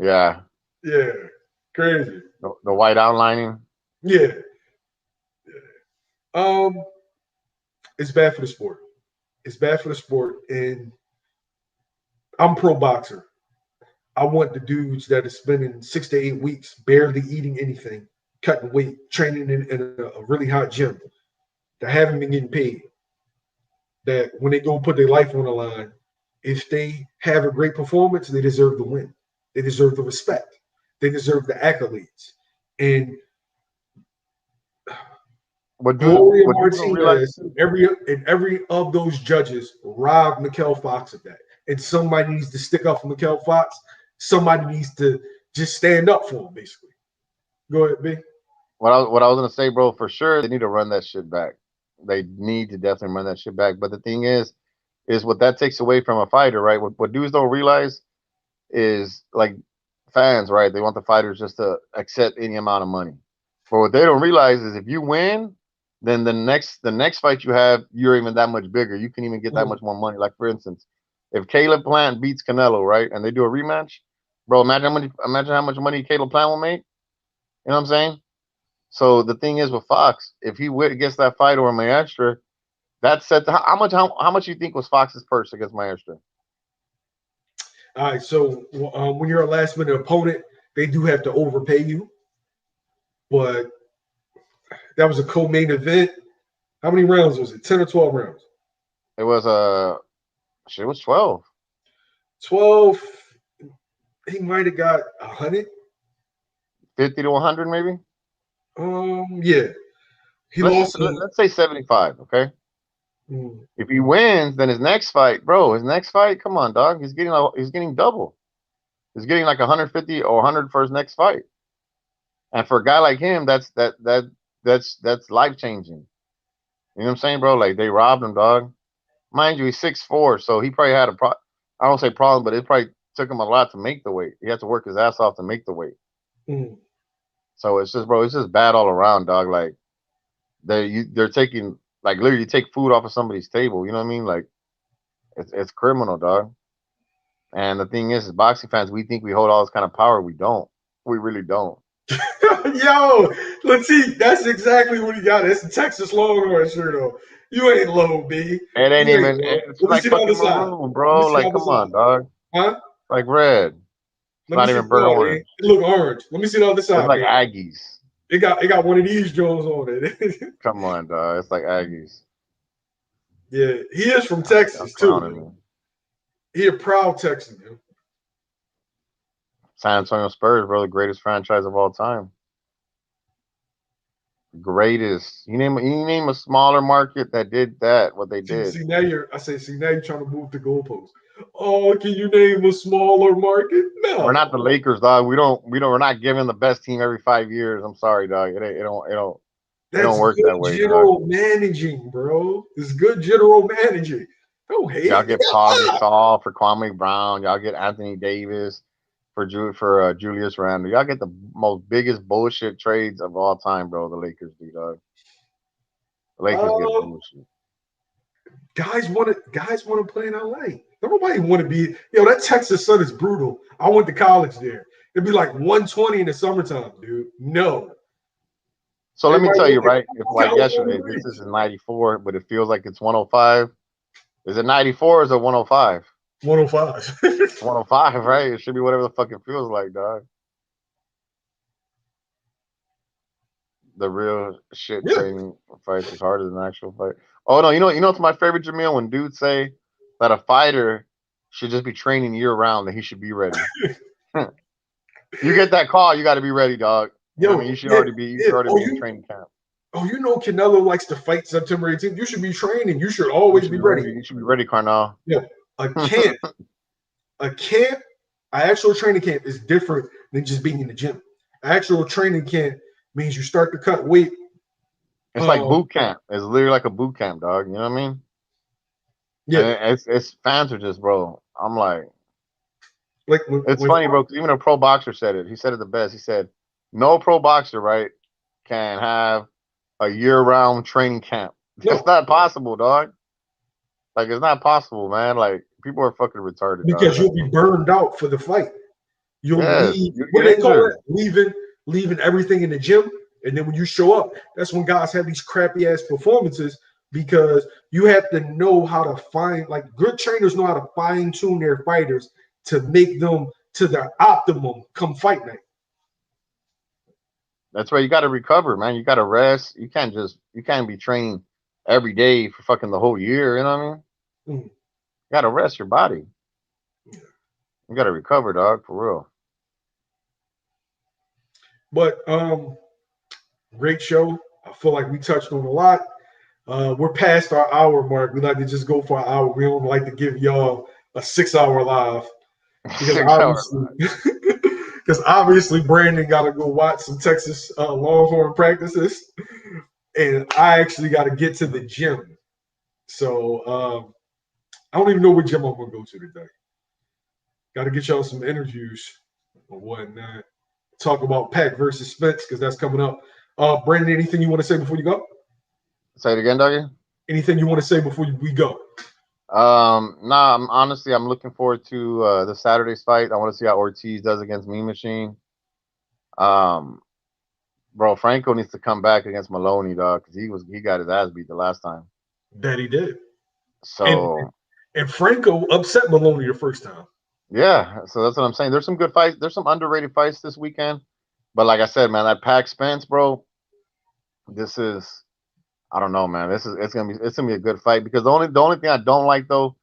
Yeah. Yeah. Crazy. The white outlining. Yeah. It's bad for the sport. It's bad for the sport, and I'm pro boxer. I want the dudes that are spending 6 to 8 weeks barely eating anything, cutting weight, training in a really hot gym, that haven't been getting paid. That when they go put their life on the line, if they have a great performance, they deserve the win. They deserve the respect. They deserve the accolades. And Gloria Martinez and every of those judges robbed Mykal Fox of that. And somebody needs to stick up for Mykal Fox. Somebody needs to just stand up for him, basically. Go ahead, B. What I was gonna say, bro, for sure they need to run that shit back. They need to definitely run that shit back. But the thing is what that takes away from a fighter, right? What dudes don't realize is like fans, right? They want the fighters just to accept any amount of money. But what they don't realize is if you win, then the next fight you have, you're even that much bigger. You can even get that much more money. Like for instance, if Caleb Plant beats Canelo, right, and they do a rematch, bro, imagine how much money Caleb Plant will make. You know what I'm saying? So the thing is with Fox, if he gets that fight over Maestre, that's set to how much you think was Fox's purse against Maestre? All right, so when you're a last minute opponent, they do have to overpay you, but that was a co-main event. How many rounds was it? 10 or 12 rounds? It was it was 12. 12. He might have got 100. 50 to 100, maybe. Yeah. Let's say 75. Okay. If he wins, then his next fight, come on, dog. He's getting double. He's getting like 150 or 100 for his next fight. And for a guy like him, that's life changing. You know what I'm saying, bro? Like they robbed him, dog. Mind you, he's 6'4", so he probably had I don't say problem, but it probably took him a lot to make the weight. He had to work his ass off to make the weight. So it's just bad all around, dog. Like they're taking, like, literally take food off of somebody's table. You know what I mean? Like it's criminal, dog. And the thing is boxing fans, we think we hold all this kind of power. We don't. We really don't. Yo, let's see. That's exactly what he got. It's a Texas Longhorn shirt on. You ain't low, B. It ain't You ain't even. low. It's Let me like see the other fucking side. maroon, Let me bro. see the Like, other come on, side. dog. Huh? Like red. It's Let me not see. even burnt No, orange. it look orange. Let me see the other It's side, like B. Aggies. It got one of these Jones on it. Come on, dog. It's like Aggies. Yeah, he is from Y'all Texas too. clowning Yo. me. He a proud Texan. Yo. San Antonio Spurs, bro, the greatest franchise of all time. Greatest. You name a smaller market that did that, what they did. See now you're trying to move the goalpost. Oh, can you name a smaller market? No. We're not the Lakers, dog. We're not giving the best team every 5 years. I'm sorry, dog. It don't That's work that good way, dog. general managing, bro. It's good general managing. Don't hate Y'all it. get Paul Gasol for Kwame Brown. Y'all get Anthony Davis for Julius Randle. Y'all get the most biggest bullshit trades of all time, bro. The Lakers do, dog. The Lakers get bullshit. Guys want to play in LA. Nobody want to be. That Texas sun is brutal. I went to college there. It'd be like 120 in the summertime, dude. No. So let me Everybody tell you, want right? If like California yesterday, this breeze. is 94, but it feels like it's 105. Is it 94 or is it 105? 105. 105, right? It should be whatever the fuck it feels like, dog. The real shit Yeah. training fights is harder than the actual fight. Oh no, you know what's my favorite, Jamil? When dudes say that a fighter should just be training year round, that he should be ready. You get that call, you got to be ready, dog. You know what I mean? You should already be in training camp. Oh, Canelo likes to fight September 18th. You should be training. You should always be ready. You should be ready, Carnal. Yeah. A camp, an actual training camp is different than just being in the gym. Actual training camp means you start to cut weight. It's like boot camp. It's literally like a boot camp, dog. You know what I mean? Yeah. And it's fans are just, bro. I'm like it's when, funny, bro, because even a pro boxer said it. He said it the best. He said, no pro boxer, right, can have a year-round training camp. No. It's not possible, dog. Like, it's not possible, man. Like, people are fucking retarded, because dog. you'll be burned out for the fight. You'll leave. You What get do they call injured. it? Leaving everything in the gym, and then when you show up, that's when guys have these crappy ass performances because you have to know how to good trainers know how to fine tune their fighters to make them to their optimum come fight night. That's where you got to recover, man. You got to rest. You can't be training every day for fucking the whole year. You know what I mean? Mm. You got to rest your body. You got to recover, dog, for real. But great show. I feel like we touched on a lot. We're past our hour mark. We like to just go for an hour. We don't like to give y'all a 6-hour live because obviously Brandon got to go watch some Texas Longhorn practices, and I actually got to get to the gym. So I don't even know what gym I'm gonna go to today. Got to get y'all some interviews or whatnot. Talk about Pack versus Spence because that's coming up. Brandon, anything you want to say before you go? Say it again, doggy. Anything you want to say before we go? Nah. I'm looking forward to the Saturday's fight. I want to see how Ortiz does against Mean Machine. Bro, Franco needs to come back against Maloney, dog, because he got his ass beat the last time. That he did. So and Franco upset Maloney the first time. Yeah, so that's what I'm saying. There's some good fights. There's some underrated fights this weekend. But like I said, man, that Pac Spence, bro, I don't know, man. It's gonna be a good fight because the only thing I don't like though,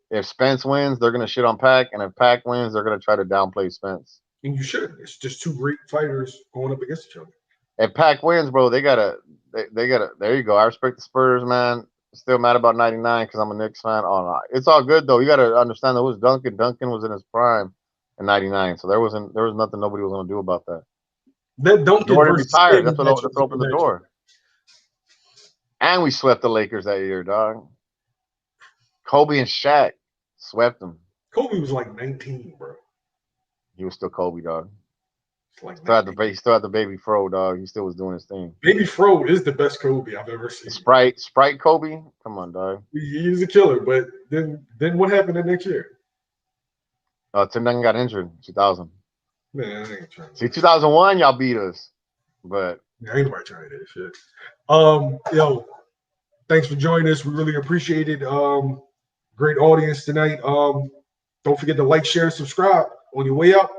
if Spence wins, they're gonna shit on Pac, and if Pac wins, they're gonna try to downplay Spence. And you should. It's just two great fighters going up against each other. If Pac wins, bro, they gotta. There you go. I respect the Spurs, man. Still mad about 99 because I'm a Knicks fan. Oh no, it's all good though. You gotta understand that it was Duncan. Duncan was in his prime in 99, so there was nothing nobody was gonna do about that. That Duncan Jordan versus retired. That's what opened the door. And we swept the Lakers that year, dog. Kobe and Shaq swept them. Kobe was like 19, bro. He was still Kobe, dog. Like still had the baby fro, dog. He still was doing his thing. Baby Fro is the best Kobe I've ever seen. Sprite Kobe? Come on, dog. He's a killer, but then what happened the next year? Tim Duncan got injured in 2000. Man, I ain't trying to. See, 2001, y'all beat us. But ain't nobody trying that shit. Yo, Thanks for joining us. We really appreciate it. Great audience tonight. Don't forget to like, share, and subscribe on your way up.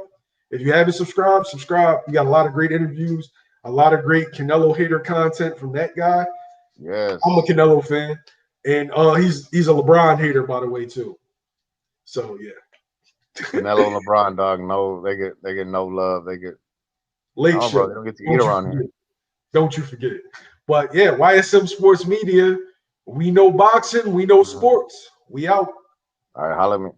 If you haven't subscribed, subscribe. We got a lot of great interviews, a lot of great Canelo hater content from that guy. Yes. I'm a Canelo fan, and he's a LeBron hater, by the way, too. So yeah. Canelo and LeBron, dog. No, they get no love. They get Late show. bro. They don't get to eat around here. Don't you forget it. But yeah, YSM Sports Media. We know boxing. We know sports. We out. All right, holla at me.